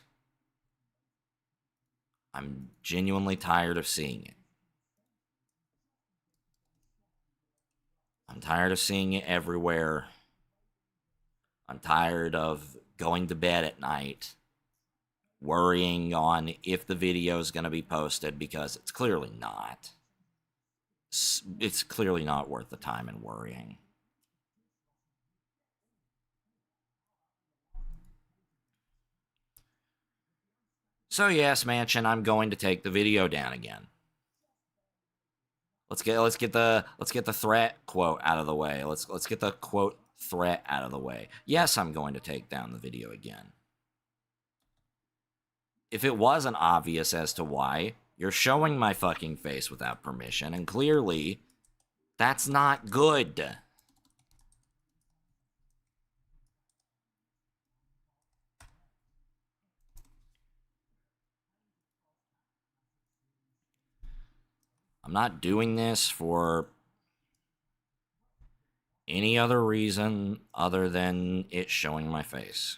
Speaker 1: I'm genuinely tired of seeing it. I'm tired of seeing it everywhere. I'm tired of going to bed at night worrying on if the video is going to be posted, because it's clearly not. It's clearly not worth the time and worrying. So yes, Mansion, I'm going to take the video down again. Let's get the threat quote out of the way. Let's get the quote threat out of the way. Yes, I'm going to take down the video again. If it wasn't obvious as to why, you're showing my fucking face without permission, and clearly, that's not good. I'm not doing this for any other reason other than it showing my face.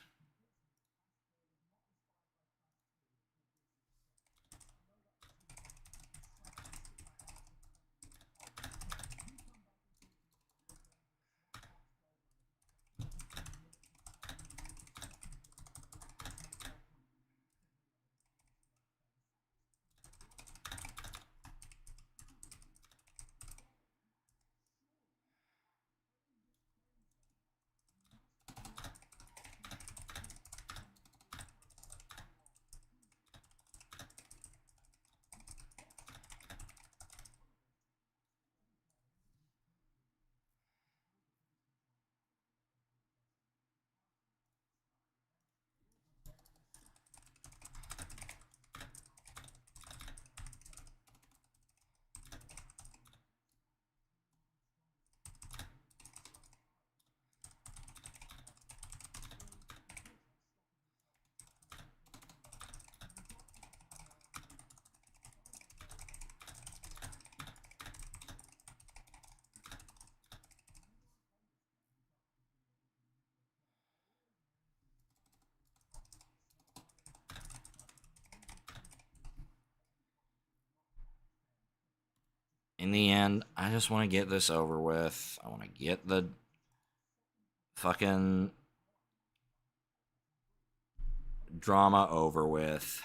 Speaker 1: in the end, I just want to get this over with. I want to get the fucking drama over with.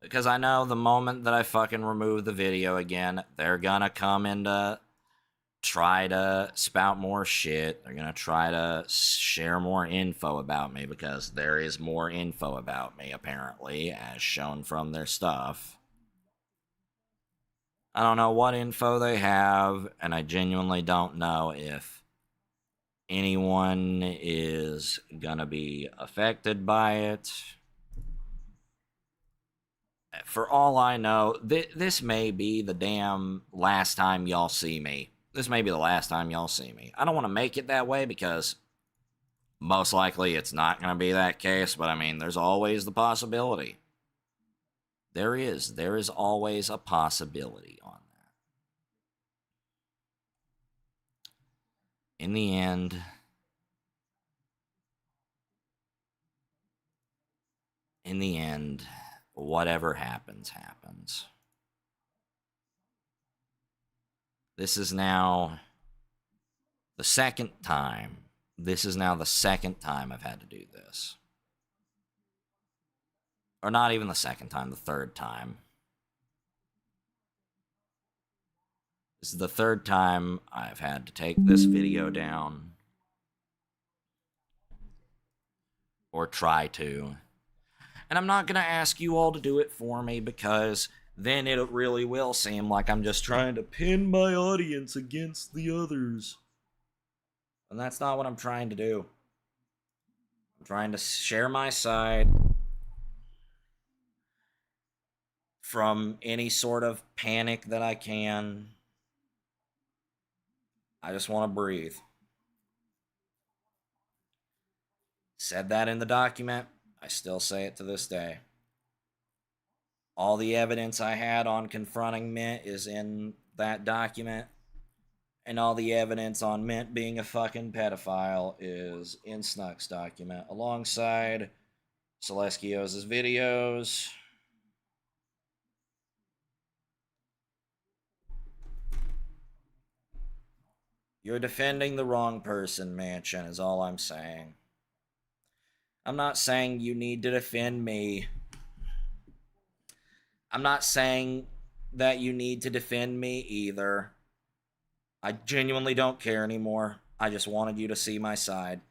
Speaker 1: Because I know the moment that I fucking remove the video again, they're gonna come in to try to spout more shit. They're gonna try to share more info about me, because there is more info about me, apparently, as shown from their stuff. I don't know what info they have, and I genuinely don't know if anyone is gonna be affected by it. For all I know, this may be the damn last time y'all see me. This may be the last time y'all see me. I don't want to make it that way, because most likely it's not going to be that case, but I mean, there's always the possibility. There is always a possibility on that. In the end, whatever happens, happens. This is now the second time. This is now the second time I've had to do this. Or not even the second time, the third time. This is the third time I've had to take this video down. Or try to. And I'm not going to ask you all to do it for me, because then it really will seem like I'm just trying to pin my audience against the others. And that's not what I'm trying to do. I'm trying to share my side from any sort of panic that I can. I just want to breathe. Said that in the document. I still say it to this day. All the evidence I had on confronting Mint is in that document. And all the evidence on Mint being a fucking pedophile is in Snuck's document, alongside Sileskios' videos. You're defending the wrong person, Mansion, is all I'm saying. I'm not saying you need to defend me. I'm not saying that you need to defend me either. I genuinely don't care anymore. I just wanted you to see my side.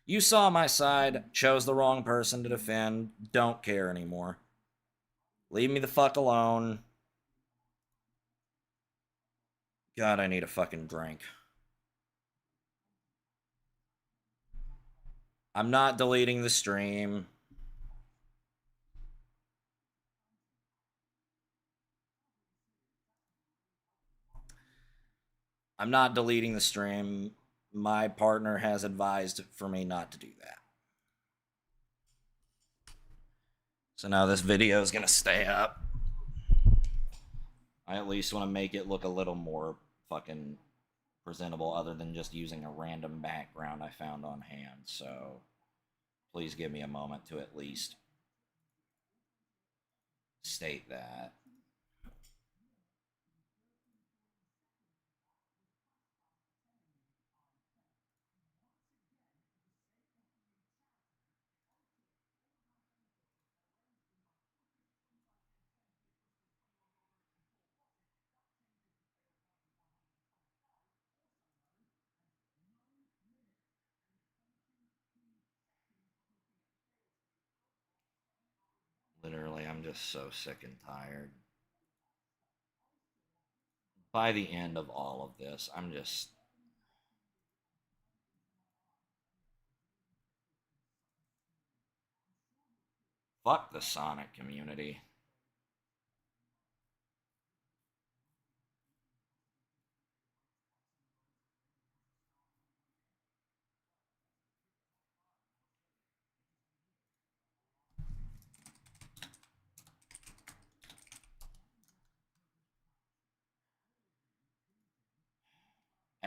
Speaker 1: You saw my side, chose the wrong person to defend, don't care anymore. Leave me the fuck alone. God, I need a fucking drink. I'm not deleting the stream. I'm not deleting the stream. My partner has advised for me not to do that. So now this video is going to stay up. I at least want to make it look a little more fucking presentable, other than just using a random background I found on hand. So please give me a moment to at least state that. Literally, I'm just so sick and tired. By the end of all of this, I'm just... Fuck the Sonic community.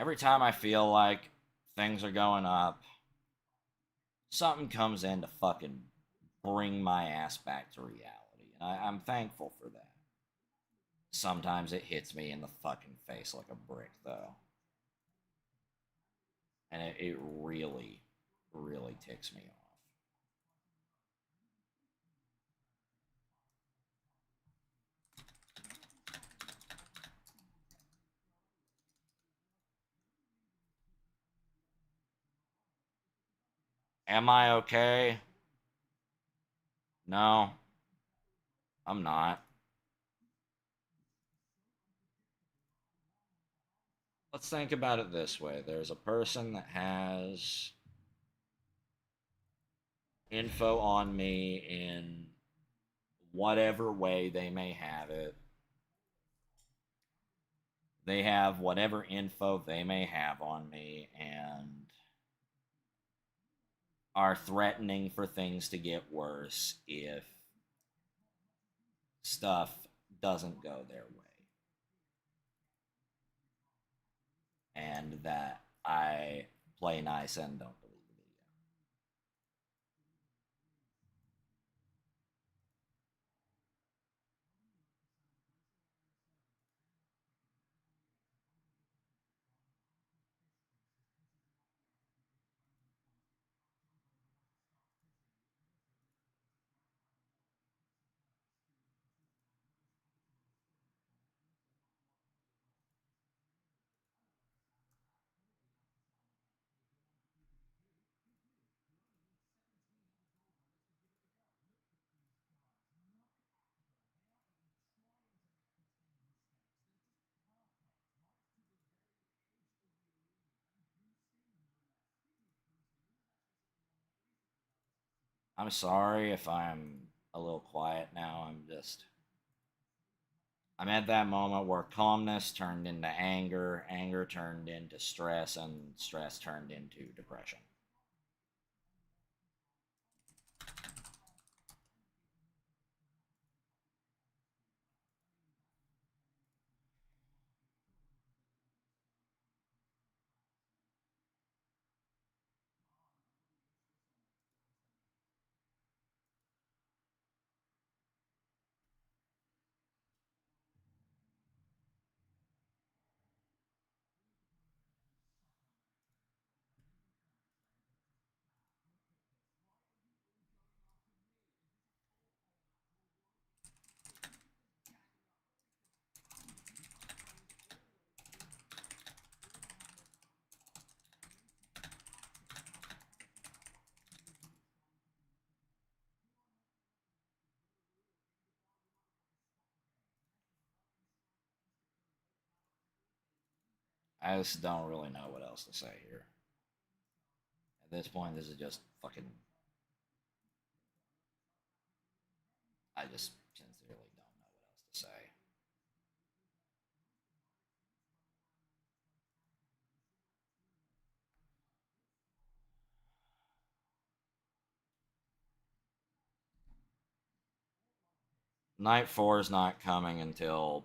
Speaker 1: Every time I feel like things are going up, something comes in to fucking bring my ass back to reality. And I'm thankful for that. Sometimes it hits me in the fucking face like a brick, though. And it really, really ticks me off. Am I okay? No, I'm not. Let's think about it this way. There's a person that has info on me in whatever way they may have it. They have whatever info they may have on me and are threatening for things to get worse if stuff doesn't go their way. And that I play nice and don't believe the video. I'm sorry if I'm a little quiet now. I'm at that moment where calmness turned into anger, anger turned into stress, and stress turned into depression. I just don't really know what else to say here. At this point, this is just fucking. I just sincerely don't know what else to say. Night 4 is not coming until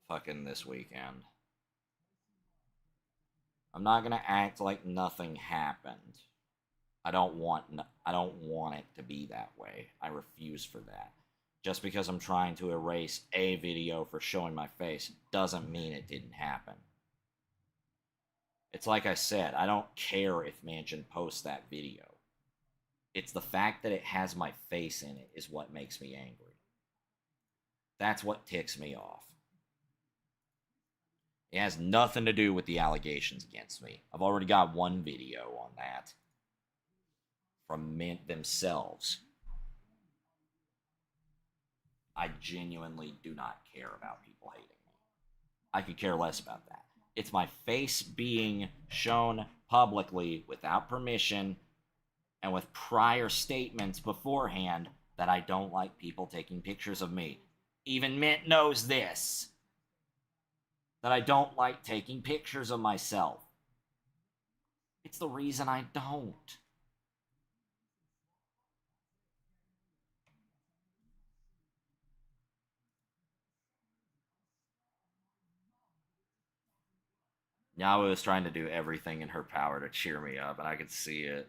Speaker 1: fucking this weekend. I'm not gonna act like nothing happened. I don't want it to be that way. I refuse for that. Just because I'm trying to erase a video for showing my face doesn't mean it didn't happen. It's like I said, I don't care if Mansion posts that video. It's the fact that it has my face in it is what makes me angry. That's what ticks me off. It has nothing to do with the allegations against me. I've already got one video on that from Mint themselves. I genuinely do not care about people hating me. I could care less about that. It's my face being shown publicly without permission and with prior statements beforehand that I don't like people taking pictures of me. Even Mint knows this. That I don't like taking pictures of myself. It's the reason I don't. Yawa was trying to do everything in her power to cheer me up, and I could see it.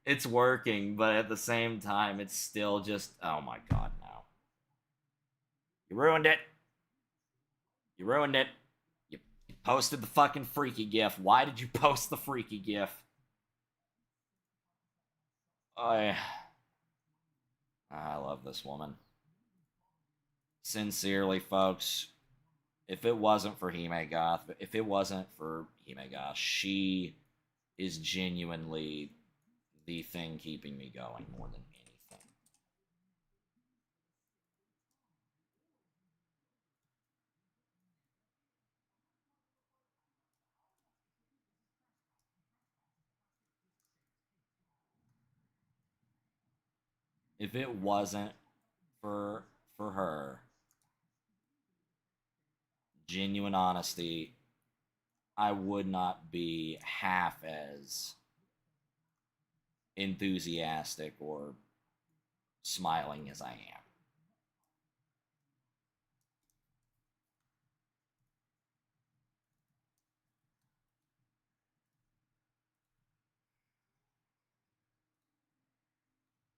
Speaker 1: It's working, but at the same time, it's still just, oh my god, no. You ruined it. You ruined it. You posted the fucking freaky gif. Why did you post the freaky gif? I love this woman. Sincerely, folks, if it wasn't for Himegoth, she is genuinely the thing keeping me going more than anything. If it wasn't for her genuine honesty, I would not be half as enthusiastic or smiling as I am.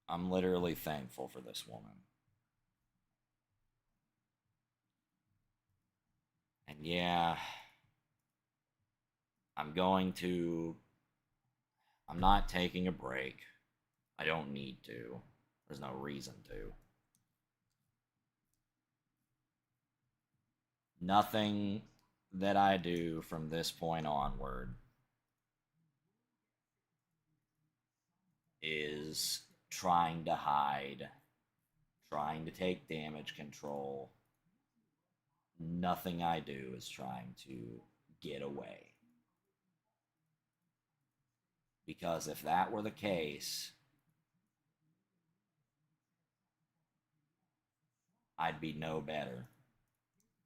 Speaker 1: I'm literally thankful for this woman. And yeah, I'm not taking a break. I don't need to. There's no reason to. Nothing that I do from this point onward is trying to hide, trying to take damage control. Nothing I do is trying to get away. Because if that were the case, I'd be no better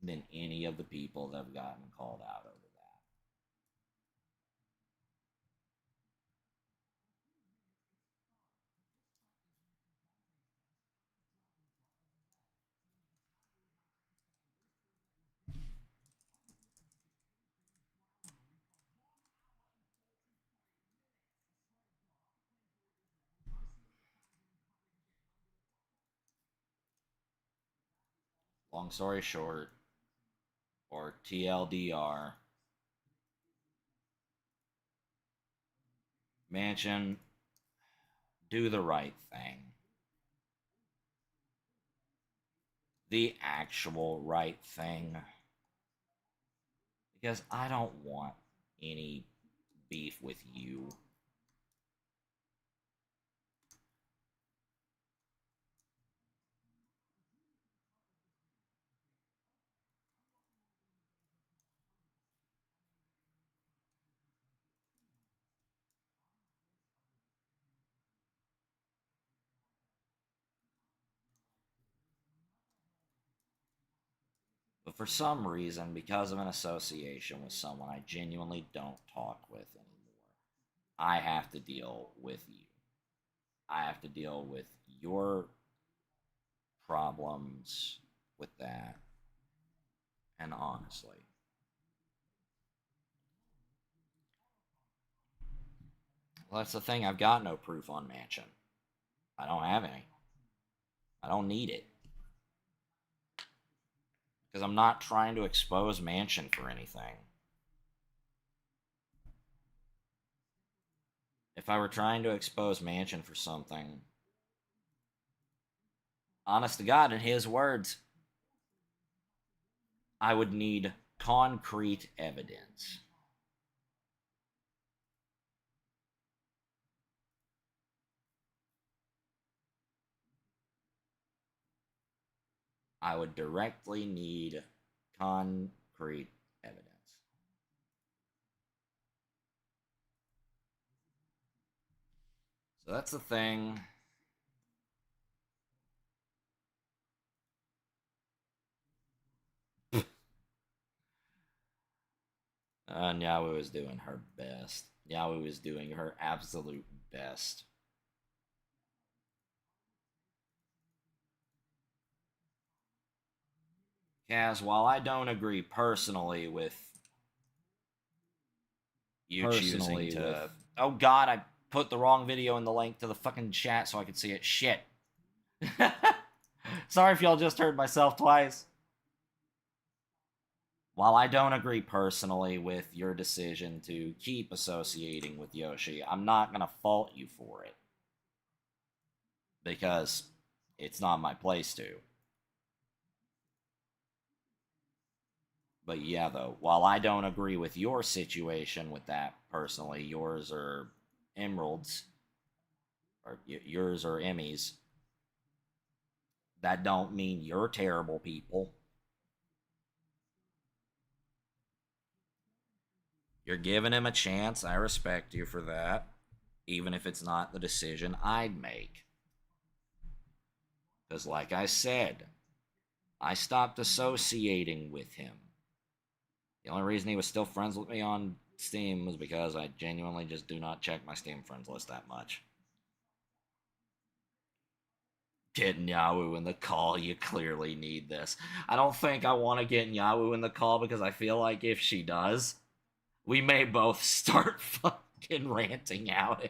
Speaker 1: than any of the people that have gotten called out over that. Long story short, or TLDR, Mansion, do the right thing. The actual right thing. Because I don't want any beef with you. But for some reason, because of an association with someone I genuinely don't talk with anymore, I have to deal with you. I have to deal with your problems with that. And honestly, well, that's the thing. I've got no proof on Mansion. I don't have any. I don't need it. Because I'm not trying to expose Mansion for anything. If I were trying to expose Mansion for something, honest to God, in his words, I would need concrete evidence. I would directly need concrete evidence. So that's the thing. Nyawu is doing her best. Nyawu is doing her absolute best. Kaz, while I don't agree personally with you choosing to... Oh god, I put the wrong video in the link to the fucking chat so I could see it. Shit. Sorry if y'all just heard myself twice. while I don't agree personally with your decision to keep associating with Yoshi, I'm not going to fault you for it. Because it's not my place to. But yeah, though, while I don't agree with your situation with that personally, yours are emeralds, or yours are Emmys, that don't mean you're terrible people. You're giving him a chance. I respect you for that, even if it's not the decision I'd make. Because, like I said, I stopped associating with him. The only reason he was still friends with me on Steam was because I genuinely just do not check my Steam friends list that much. Get Nyawu in the call, you clearly need this. I don't think I want to get Nyawu in the call because I feel like if she does, we may both start fucking ranting out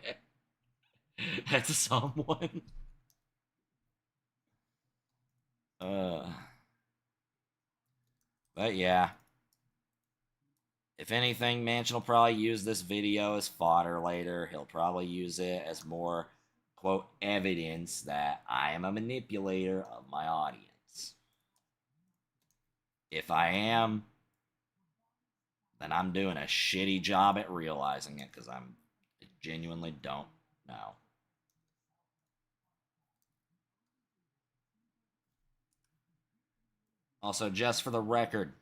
Speaker 1: at someone. But yeah. If anything, Manchin will probably use this video as fodder later. He'll probably use it as more, quote, evidence that I am a manipulator of my audience. If I am, then I'm doing a shitty job at realizing it because I genuinely don't know. Also, just for the record,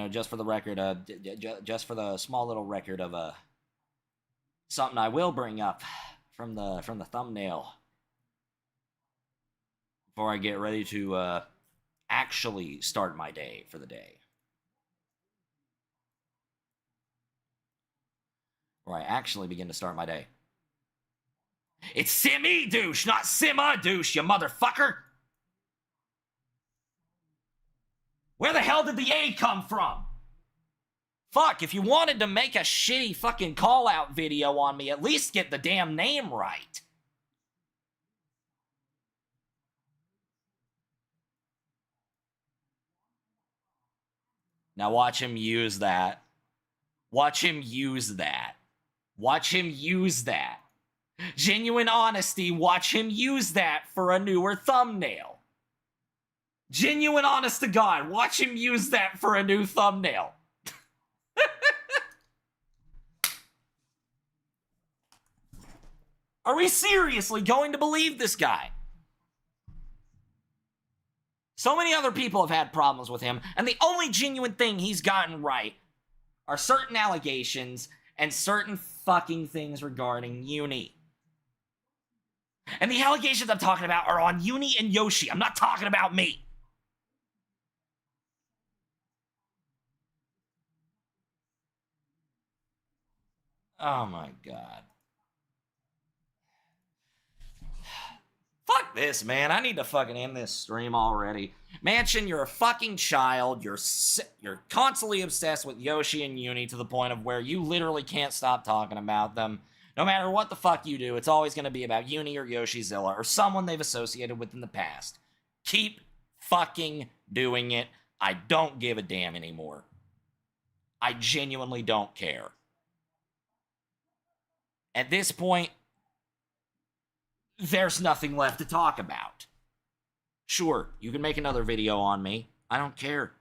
Speaker 1: just for the record, just for the small little record of something I will bring up from the thumbnail before I get ready to actually start my day for the day. Where I actually begin to start my day. It's Simmy douche, not Simma douche, you motherfucker! Where the hell did the A come from? Fuck, if you wanted to make a shitty fucking call-out video on me, at least get the damn name right. Now watch him use that. Watch him use that. Watch him use that. Genuine honesty, watch him use that for a newer thumbnail. Genuine honest to God, watch him use that for a new thumbnail. Are we seriously going to believe this guy? So many other people have had problems with him, and the only genuine thing he's gotten right are certain allegations and certain fucking things regarding Uni. And the allegations I'm talking about are on Uni and Yoshi. I'm not talking about me. Oh my god. Fuck this, man. I need to fucking end this stream already. Manchin, you're a fucking child. You're constantly obsessed with Yoshi and Uni to the point of where you literally can't stop talking about them. No matter what the fuck you do, it's always going to be about Uni or Yoshizilla or someone they've associated with in the past. Keep fucking doing it. I don't give a damn anymore. I genuinely don't care. At this point, there's nothing left to talk about. Sure, you can make another video on me. I don't care.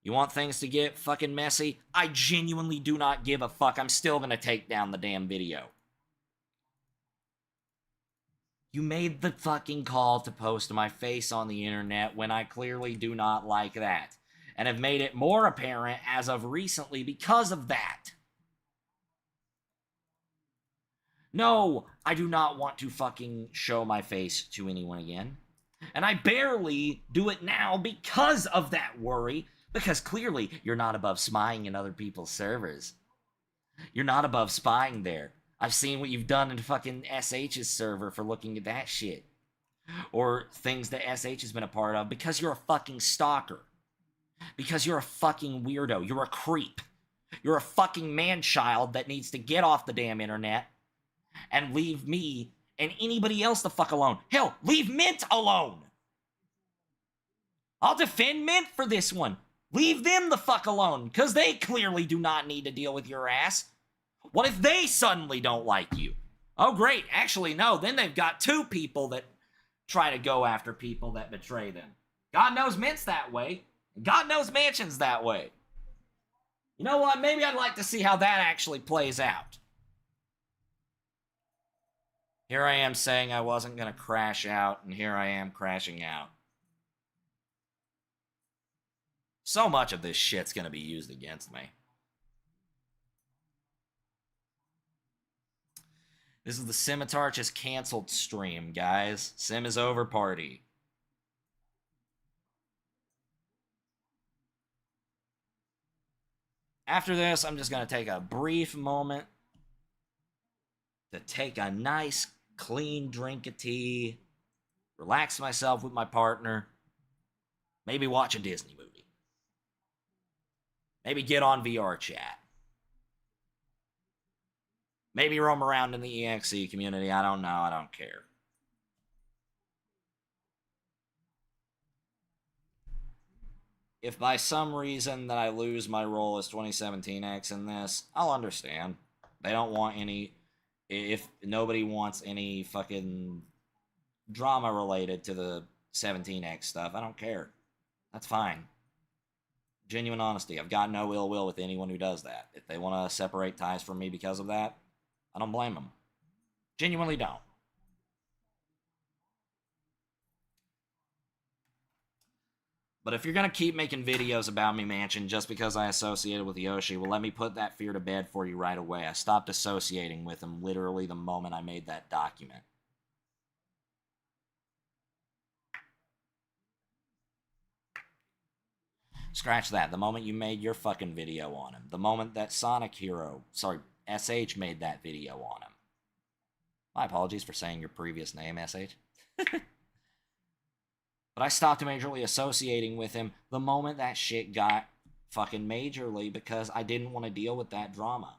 Speaker 1: You want things to get fucking messy? I genuinely do not give a fuck. I'm still gonna take down the damn video. You made the fucking call to post my face on the internet when I clearly do not like that, and have made it more apparent as of recently because of that. No, I do not want to fucking show my face to anyone again. And I barely do it now because of that worry, because clearly you're not above spying in other people's servers. You're not above spying there. I've seen what you've done in fucking SH's server for looking at that shit. Or things that SH has been a part of because you're a fucking stalker. Because you're a fucking weirdo. You're a creep.
Speaker 2: You're a fucking man-child that needs to get off the damn internet and leave me and anybody else the fuck alone. Hell, leave Mint alone. I'll defend Mint for this one. Leave them the fuck alone, because they clearly do not need to deal with your ass. What if they suddenly don't like you? Oh, great. Actually, no. Then they've got two people that try to go after people that betray them. God knows Mint's that way. God knows Mansion's that way. You know what? Maybe I'd like to see how that actually plays out. Here I am saying I wasn't going to crash out, and here I am crashing out. So much of this shit's going to be used against me. This is the Scimitar just canceled stream, guys. Sim is over party. After this, I'm just going to take a brief moment to take a nice, clean drink of tea, relax myself with my partner, maybe watch a Disney movie. Maybe get on VR chat. Maybe roam around in the EXE community. I don't know. I don't care. If by some reason that I lose my role as 2017X in this, I'll understand. They don't want any... If nobody wants any fucking drama related to the 17X stuff, I don't care. That's fine. Genuine honesty. I've got no ill will with anyone who does that. If they want to separate ties from me because of that, I don't blame them. Genuinely don't. But if you're going to keep making videos about me, Mansion, just because I associated with Yoshi, well, let me put that fear to bed for you right away. I stopped associating with him literally the moment I made that document. Scratch that. The moment you made your fucking video on him. The moment that SH made that video on him. My apologies for saying your previous name, SH. But I stopped majorly associating with him the moment that shit got fucking majorly because I didn't want to deal with that drama.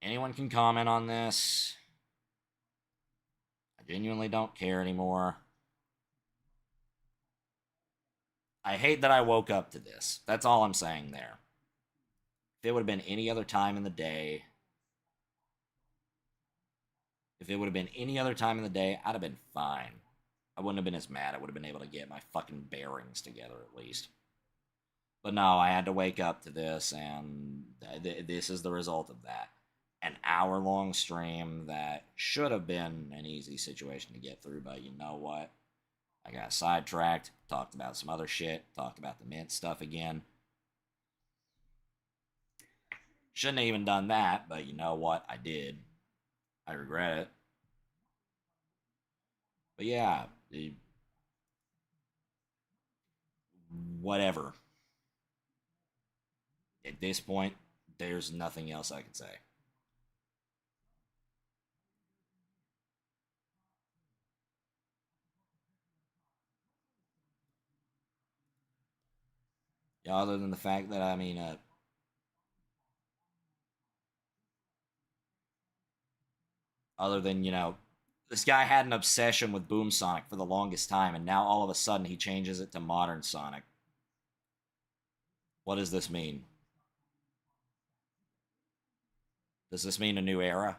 Speaker 2: Anyone can comment on this. I genuinely don't care anymore. I hate that I woke up to this. That's all I'm saying there. If it would have been any other time in the day... I'd have been fine. I wouldn't have been as mad. I would have been able to get my fucking bearings together at least. But no, I had to wake up to this, and this is the result of that. An hour-long stream that should have been an easy situation to get through, but you know what? I got sidetracked, talked about some other shit, talked about the Mint stuff again. Shouldn't have even done that, but you know what? I did. I regret it. But yeah, whatever. At this point, there's nothing else I can say. Yeah, other than the fact that, I mean, other than, you know, this guy had an obsession with Boom Sonic for the longest time, and now all of a sudden he changes it to Modern Sonic. What does this mean? Does this mean a new era?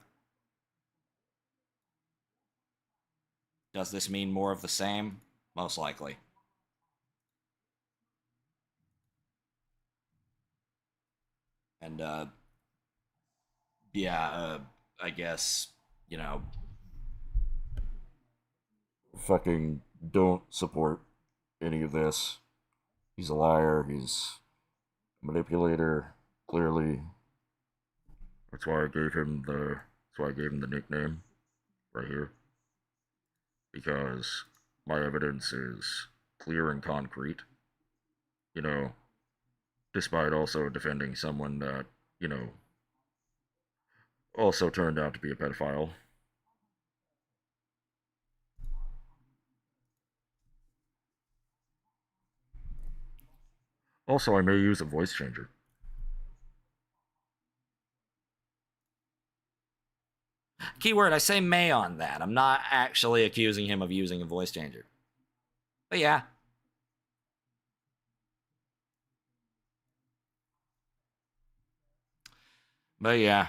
Speaker 2: Does this mean more of the same? Most likely. And, yeah, I guess, you know, fucking don't support any of this. He's a liar. He's a manipulator. Clearly, that's why I gave him the nickname right here, because my evidence is clear and concrete. You know, despite also defending someone that, you know,
Speaker 3: also turned out to be a pedophile. Also, I may use a voice changer.
Speaker 1: Keyword, I say may on that. I'm not actually accusing him of using a voice changer. But yeah. But yeah.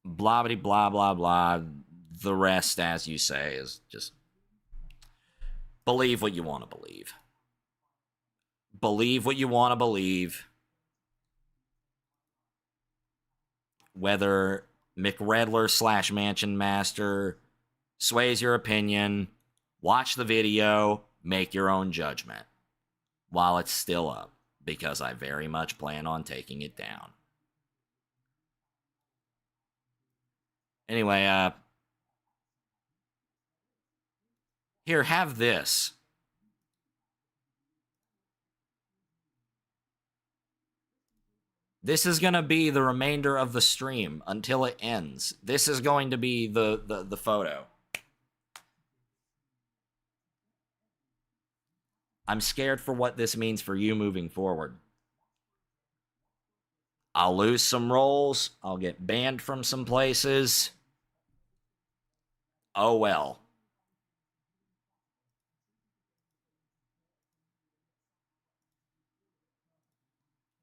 Speaker 1: Blah blah blah blah blah. The rest, as you say, is just believe what you want to believe. Believe what you want to believe. Whether McRedler / Mansion Master sways your opinion, watch the video, make your own judgment while it's still up, because I very much plan on taking it down. Anyway, here, have this. This is going to be the remainder of the stream until it ends. This is going to be the photo. I'm scared for what this means for you moving forward. I'll lose some roles. I'll get banned from some places. Oh well.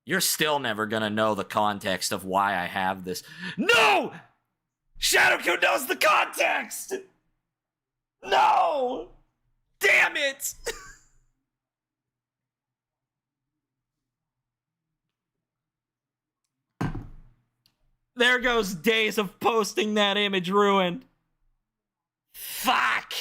Speaker 1: You're still never gonna know the context of why I have this. No! Shadowku knows the context! No! Damn it! There goes days of posting that image ruined. Fuck!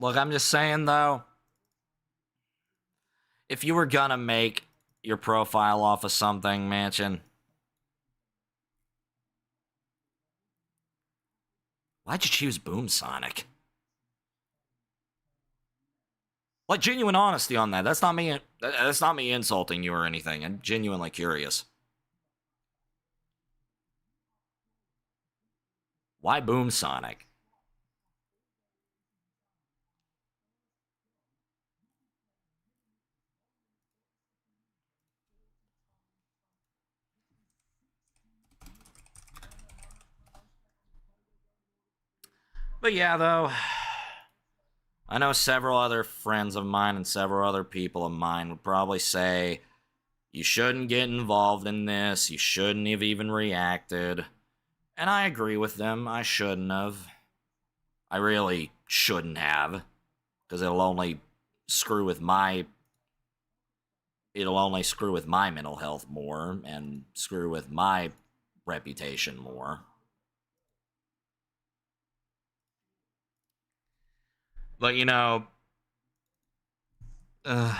Speaker 1: Look, I'm just saying, though, if you were gonna make your profile off of something, Mansion, why'd you choose Boom Sonic? Like, genuine honesty on that. That's not me insulting you or anything. I'm genuinely curious. Why Boom Sonic? But yeah, though, I know several other friends of mine and several other people of mine would probably say, you shouldn't get involved in this, you shouldn't have even reacted. And I agree with them, I shouldn't have. I really shouldn't have, because it'll only screw with my mental health more and screw with my reputation more. But you know, I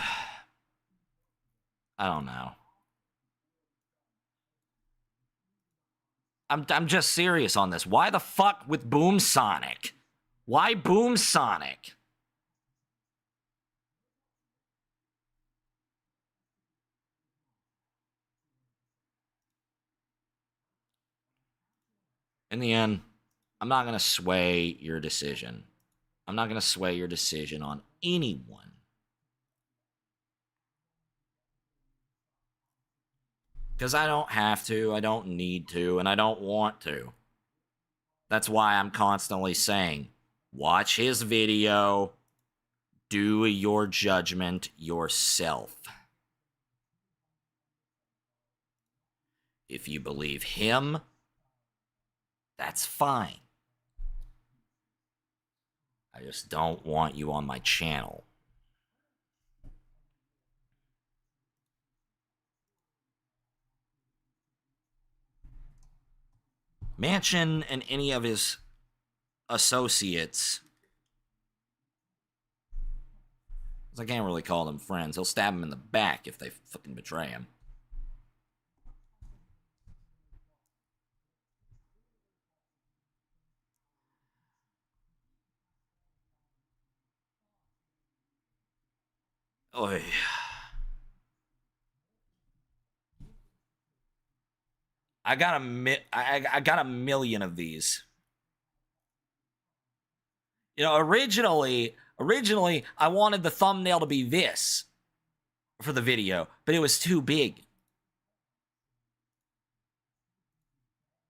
Speaker 1: don't know. I'm just serious on this. Why the fuck with Boom Sonic? Why Boom Sonic? In the end, I'm not going to sway your decision. I'm not going to sway your decision on anyone. Because I don't have to, I don't need to, and I don't want to. That's why I'm constantly saying, watch his video, do your judgment yourself. If you believe him, that's fine. I just don't want you on my channel. Mansion and any of his associates, I can't really call them friends. He'll stab him in the back if they fucking betray him.
Speaker 2: Oy. I got a million of these. You know, originally I wanted the thumbnail to be this for the video, but it was too big.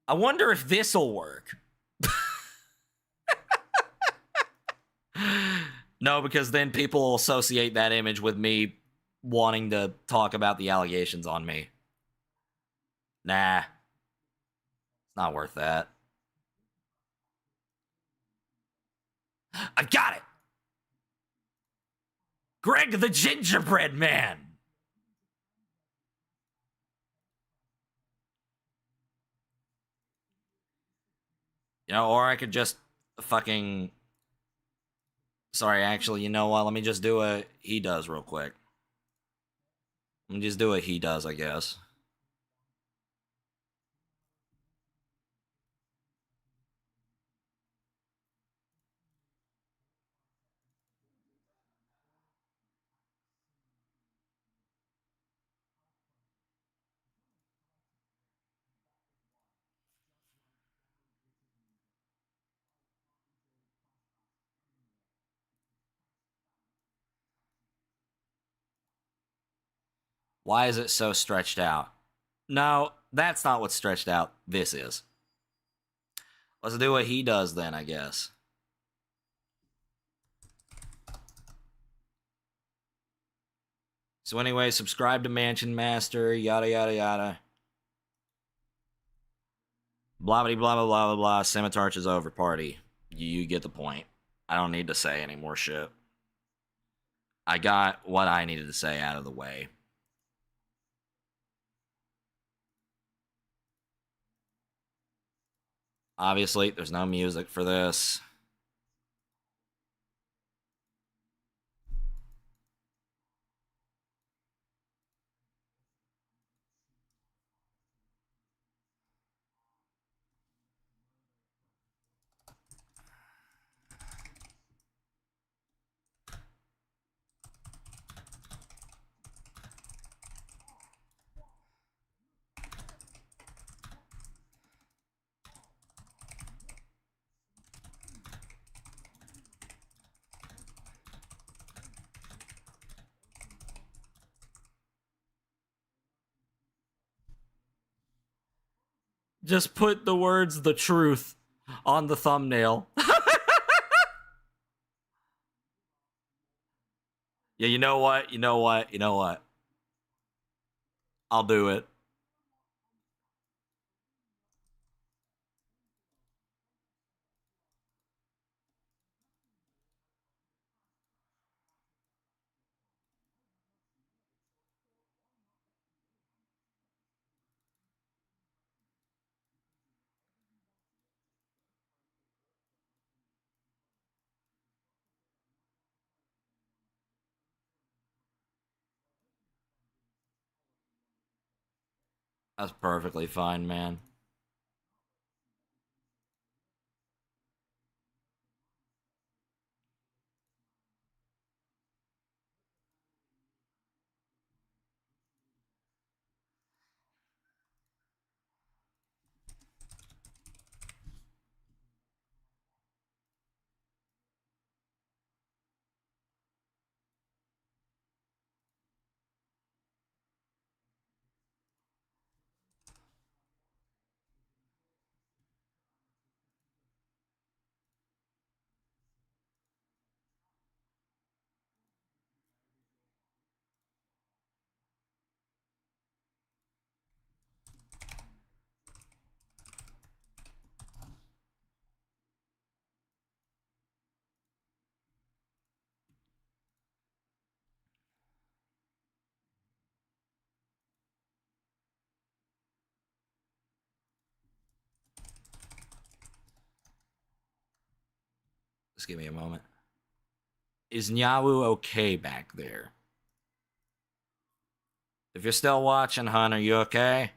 Speaker 2: I wonder if this'll work. No, because then people will associate that image with me wanting to talk about the allegations on me. Nah. It's not worth that. I got it! Greg the Gingerbread Man! You know, or I could just fucking... Sorry, actually, you know what? Let me just do a he does real quick. Let me just do a he does, I guess. Why is it so stretched out? No, that's not what's stretched out. This is. Let's do what he does then, I guess. So anyway, subscribe to Mansion Master, yada yada yada. Blah blah blah blah blah blah. Scimitarch is over. Party. You get the point. I don't need to say any more shit. I got what I needed to say out of the way. Obviously, there's no music for this. Just put the words "the truth" on the thumbnail. Yeah, you know what? You know what? You know what? I'll do it. That's perfectly fine, man. Just give me a moment. Is Nyawu okay back there? If you're still watching, hon, are you okay?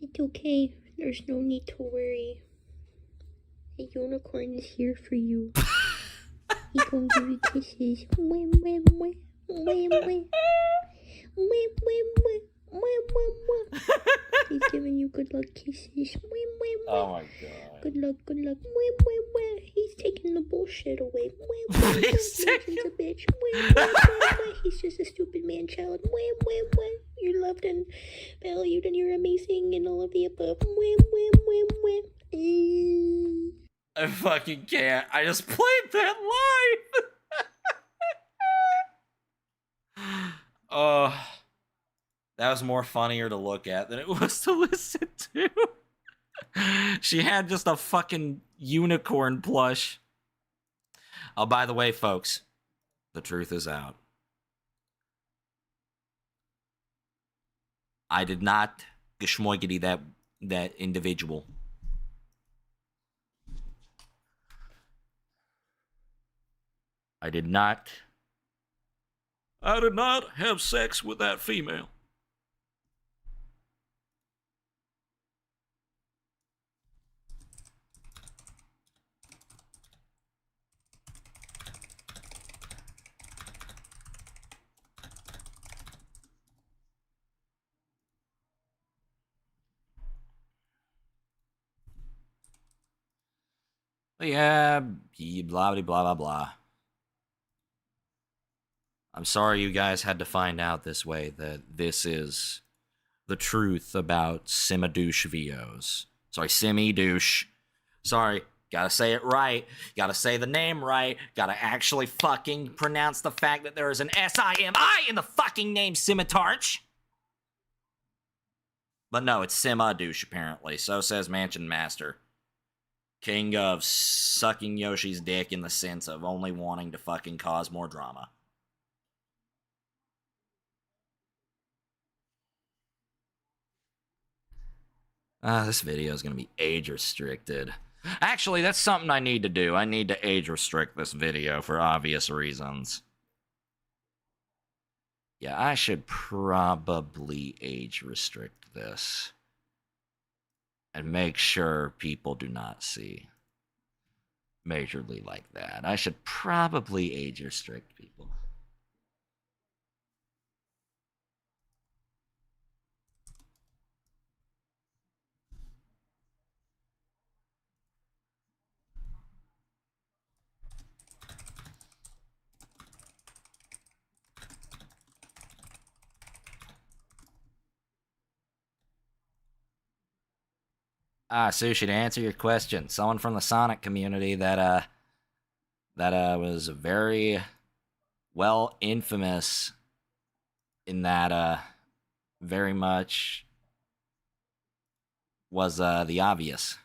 Speaker 4: It's okay. There's no need to worry. A unicorn is here for you. He gonna give you kisses. Mwah, mwah, mwah. Mwah, mwah. Mwah, mwah, mwah. Mwah, mwah, mwah. He's giving you good luck kisses. Mwah, mwah, mwah.
Speaker 2: Oh my god.
Speaker 4: Good luck, good luck. Mwah, mwah, mwah. He's taking the bullshit away. Mwah, mwah.
Speaker 1: He's
Speaker 4: Mansion's a bitch. Mwah, mwah, mwah, mwah. He's just a stupid man-child. Mwah, mwah, mwah. You're loved and valued and you're amazing and all of the above. Mwah, mwah, mwah, mwah.
Speaker 2: I fucking can't. I just played that live. Oh, that was more funnier to look at than it was to listen to.
Speaker 1: She had just a fucking unicorn plush. Oh, by the way, folks, the truth is out. I did not geschmoigity that individual. I did not have sex with that female. But yeah, blah, blah, blah, blah, blah. I'm sorry you guys had to find out this way that this is the truth about Simadouche VOs. Sorry, Simi-douche. Sorry, gotta say it right. Gotta say the name right. Gotta actually fucking pronounce the fact that there is an S-I-M-I in the fucking name Simitarch. But no, it's Simadouche apparently. So says Mansion Master. King of sucking Yoshi's dick in the sense of only wanting to fucking cause more drama. This video is going to be age restricted. Actually, that's something I need to do. I need to age restrict this video for obvious reasons. Yeah, I should probably age restrict this. And make sure people do not see majorly like that. I should probably age restrict people. Sushi, to answer your question, someone from the Sonic community that was very well infamous in that very much was the obvious.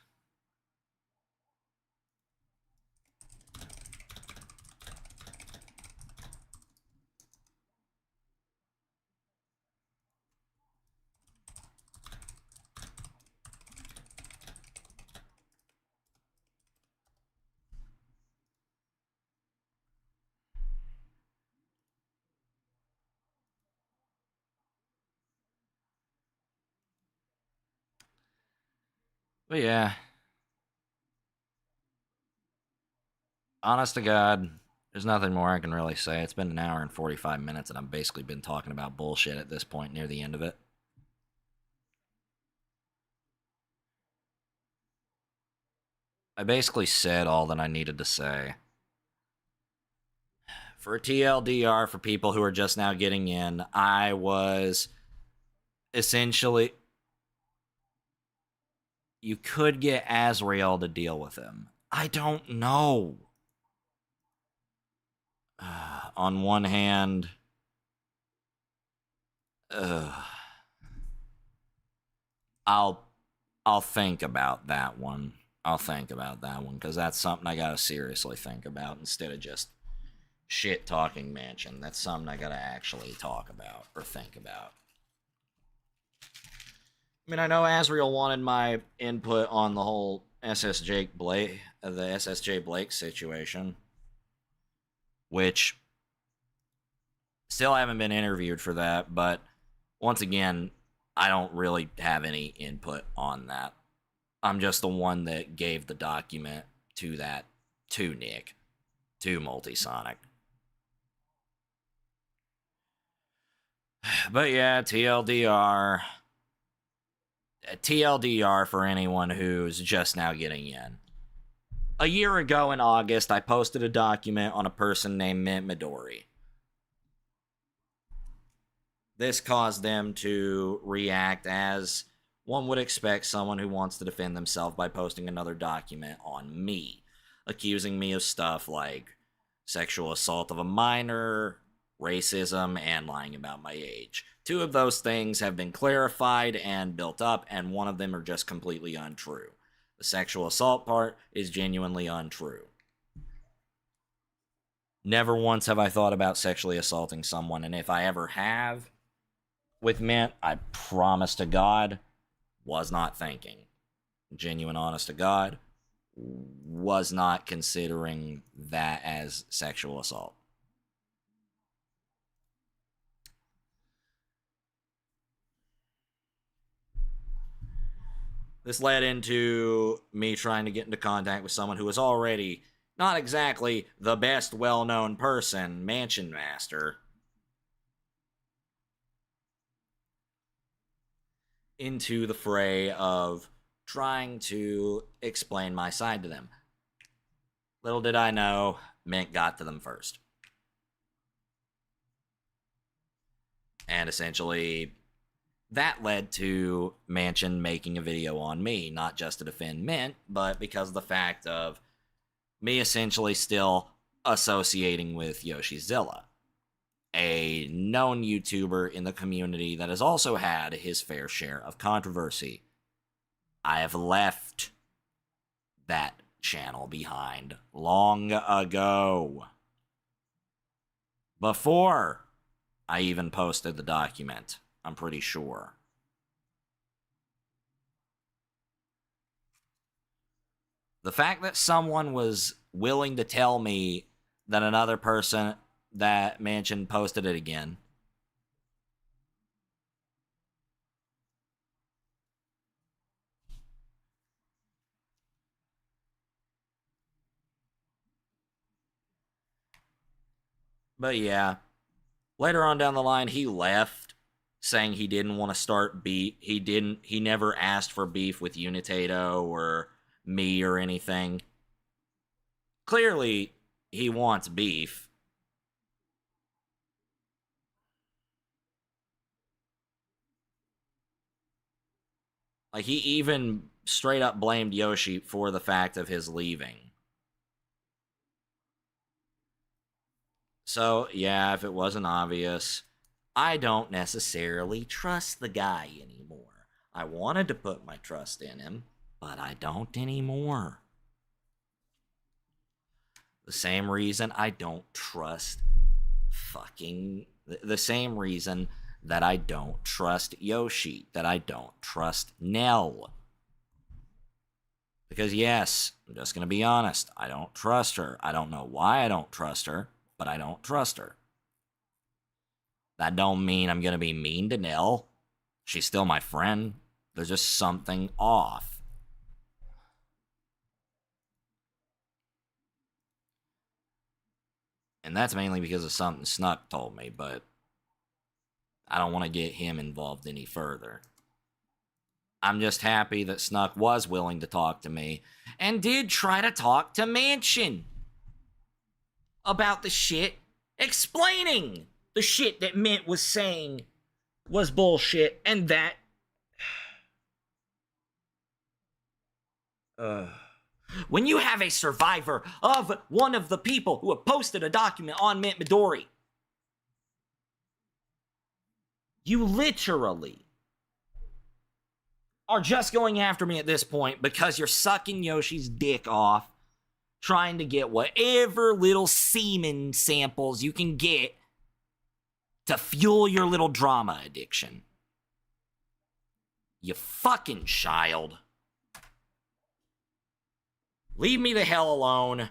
Speaker 1: But yeah. Honest to God, there's nothing more I can really say. It's been an hour and 45 minutes, and I've basically been talking about bullshit at this point near the end of it. I basically said all that I needed to say. For TLDR, for people who are just now getting in, I was essentially... You could get Azrael to deal with him. I don't know. On one hand... I'll think about that one. I'll think about that one, because that's something I gotta seriously think about instead of just shit-talking Mansion. That's something I gotta actually talk about, or think about. I mean, I know Azrael wanted my input on the whole the SSJ Blake situation, which still haven't been interviewed for that, but once again, I don't really have any input on that. I'm just the one that gave the document to Nick, to Multisonic. But yeah, TLDR for anyone who's just now getting in. A year ago in August, I posted a document on a person named MintMidori. This caused them to react as one would expect someone who wants to defend themselves by posting another document on me, accusing me of stuff like sexual assault of a minor, racism, and lying about my age. 2 of those things have been clarified and built up, and 1 of them are just completely untrue. The sexual assault part is genuinely untrue. Never once have I thought about sexually assaulting someone, and if I ever have with Mint, I promise to God, was not thinking. Genuine honest to God, was not considering that as sexual assault. This led into me trying to get into contact with someone who was already not exactly the best well-known person, Mansion Master, into the fray of trying to explain my side to them. Little did I know, Mint got to them first. And essentially, that led to Mansion making a video on me, not just to defend Mint, but because of the fact of me essentially still associating with Yoshizilla, a known YouTuber in the community that has also had his fair share of controversy. I have left that channel behind long ago, before I even posted the document, I'm pretty sure. The fact that someone was willing to tell me that another person that Mansion posted it again. But yeah, later on down the line, he left, saying he didn't want to start beef. He never asked for beef with Unitato or me or anything. Clearly, he wants beef. Like, he even straight up blamed Yoshi for the fact of his leaving. So, yeah, if it wasn't obvious, I don't necessarily trust the guy anymore. I wanted to put my trust in him, but I don't anymore. The same reason I don't trust the same reason that I don't trust Yoshi, that I don't trust Nell. Because yes, I'm just going to be honest, I don't trust her. I don't know why I don't trust her, but I don't trust her. That don't mean I'm going to be mean to Nell. She's still my friend. There's just something off. And that's mainly because of something Snuck told me, but I don't want to get him involved any further. I'm just happy that Snuck was willing to talk to me and did try to talk to Mansion about the shit, explaining the shit that Mint was saying was bullshit and that... When you have a survivor of one of the people who have posted a document on MintMidori, you literally are just going after me at this point because you're sucking Yoshi's dick off, trying to get whatever little semen samples you can get to fuel your little drama addiction. You fucking child. Leave me the hell alone.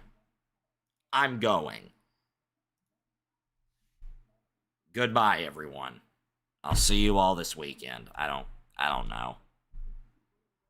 Speaker 1: I'm going. Goodbye, everyone. I'll see you all this weekend. I don't know.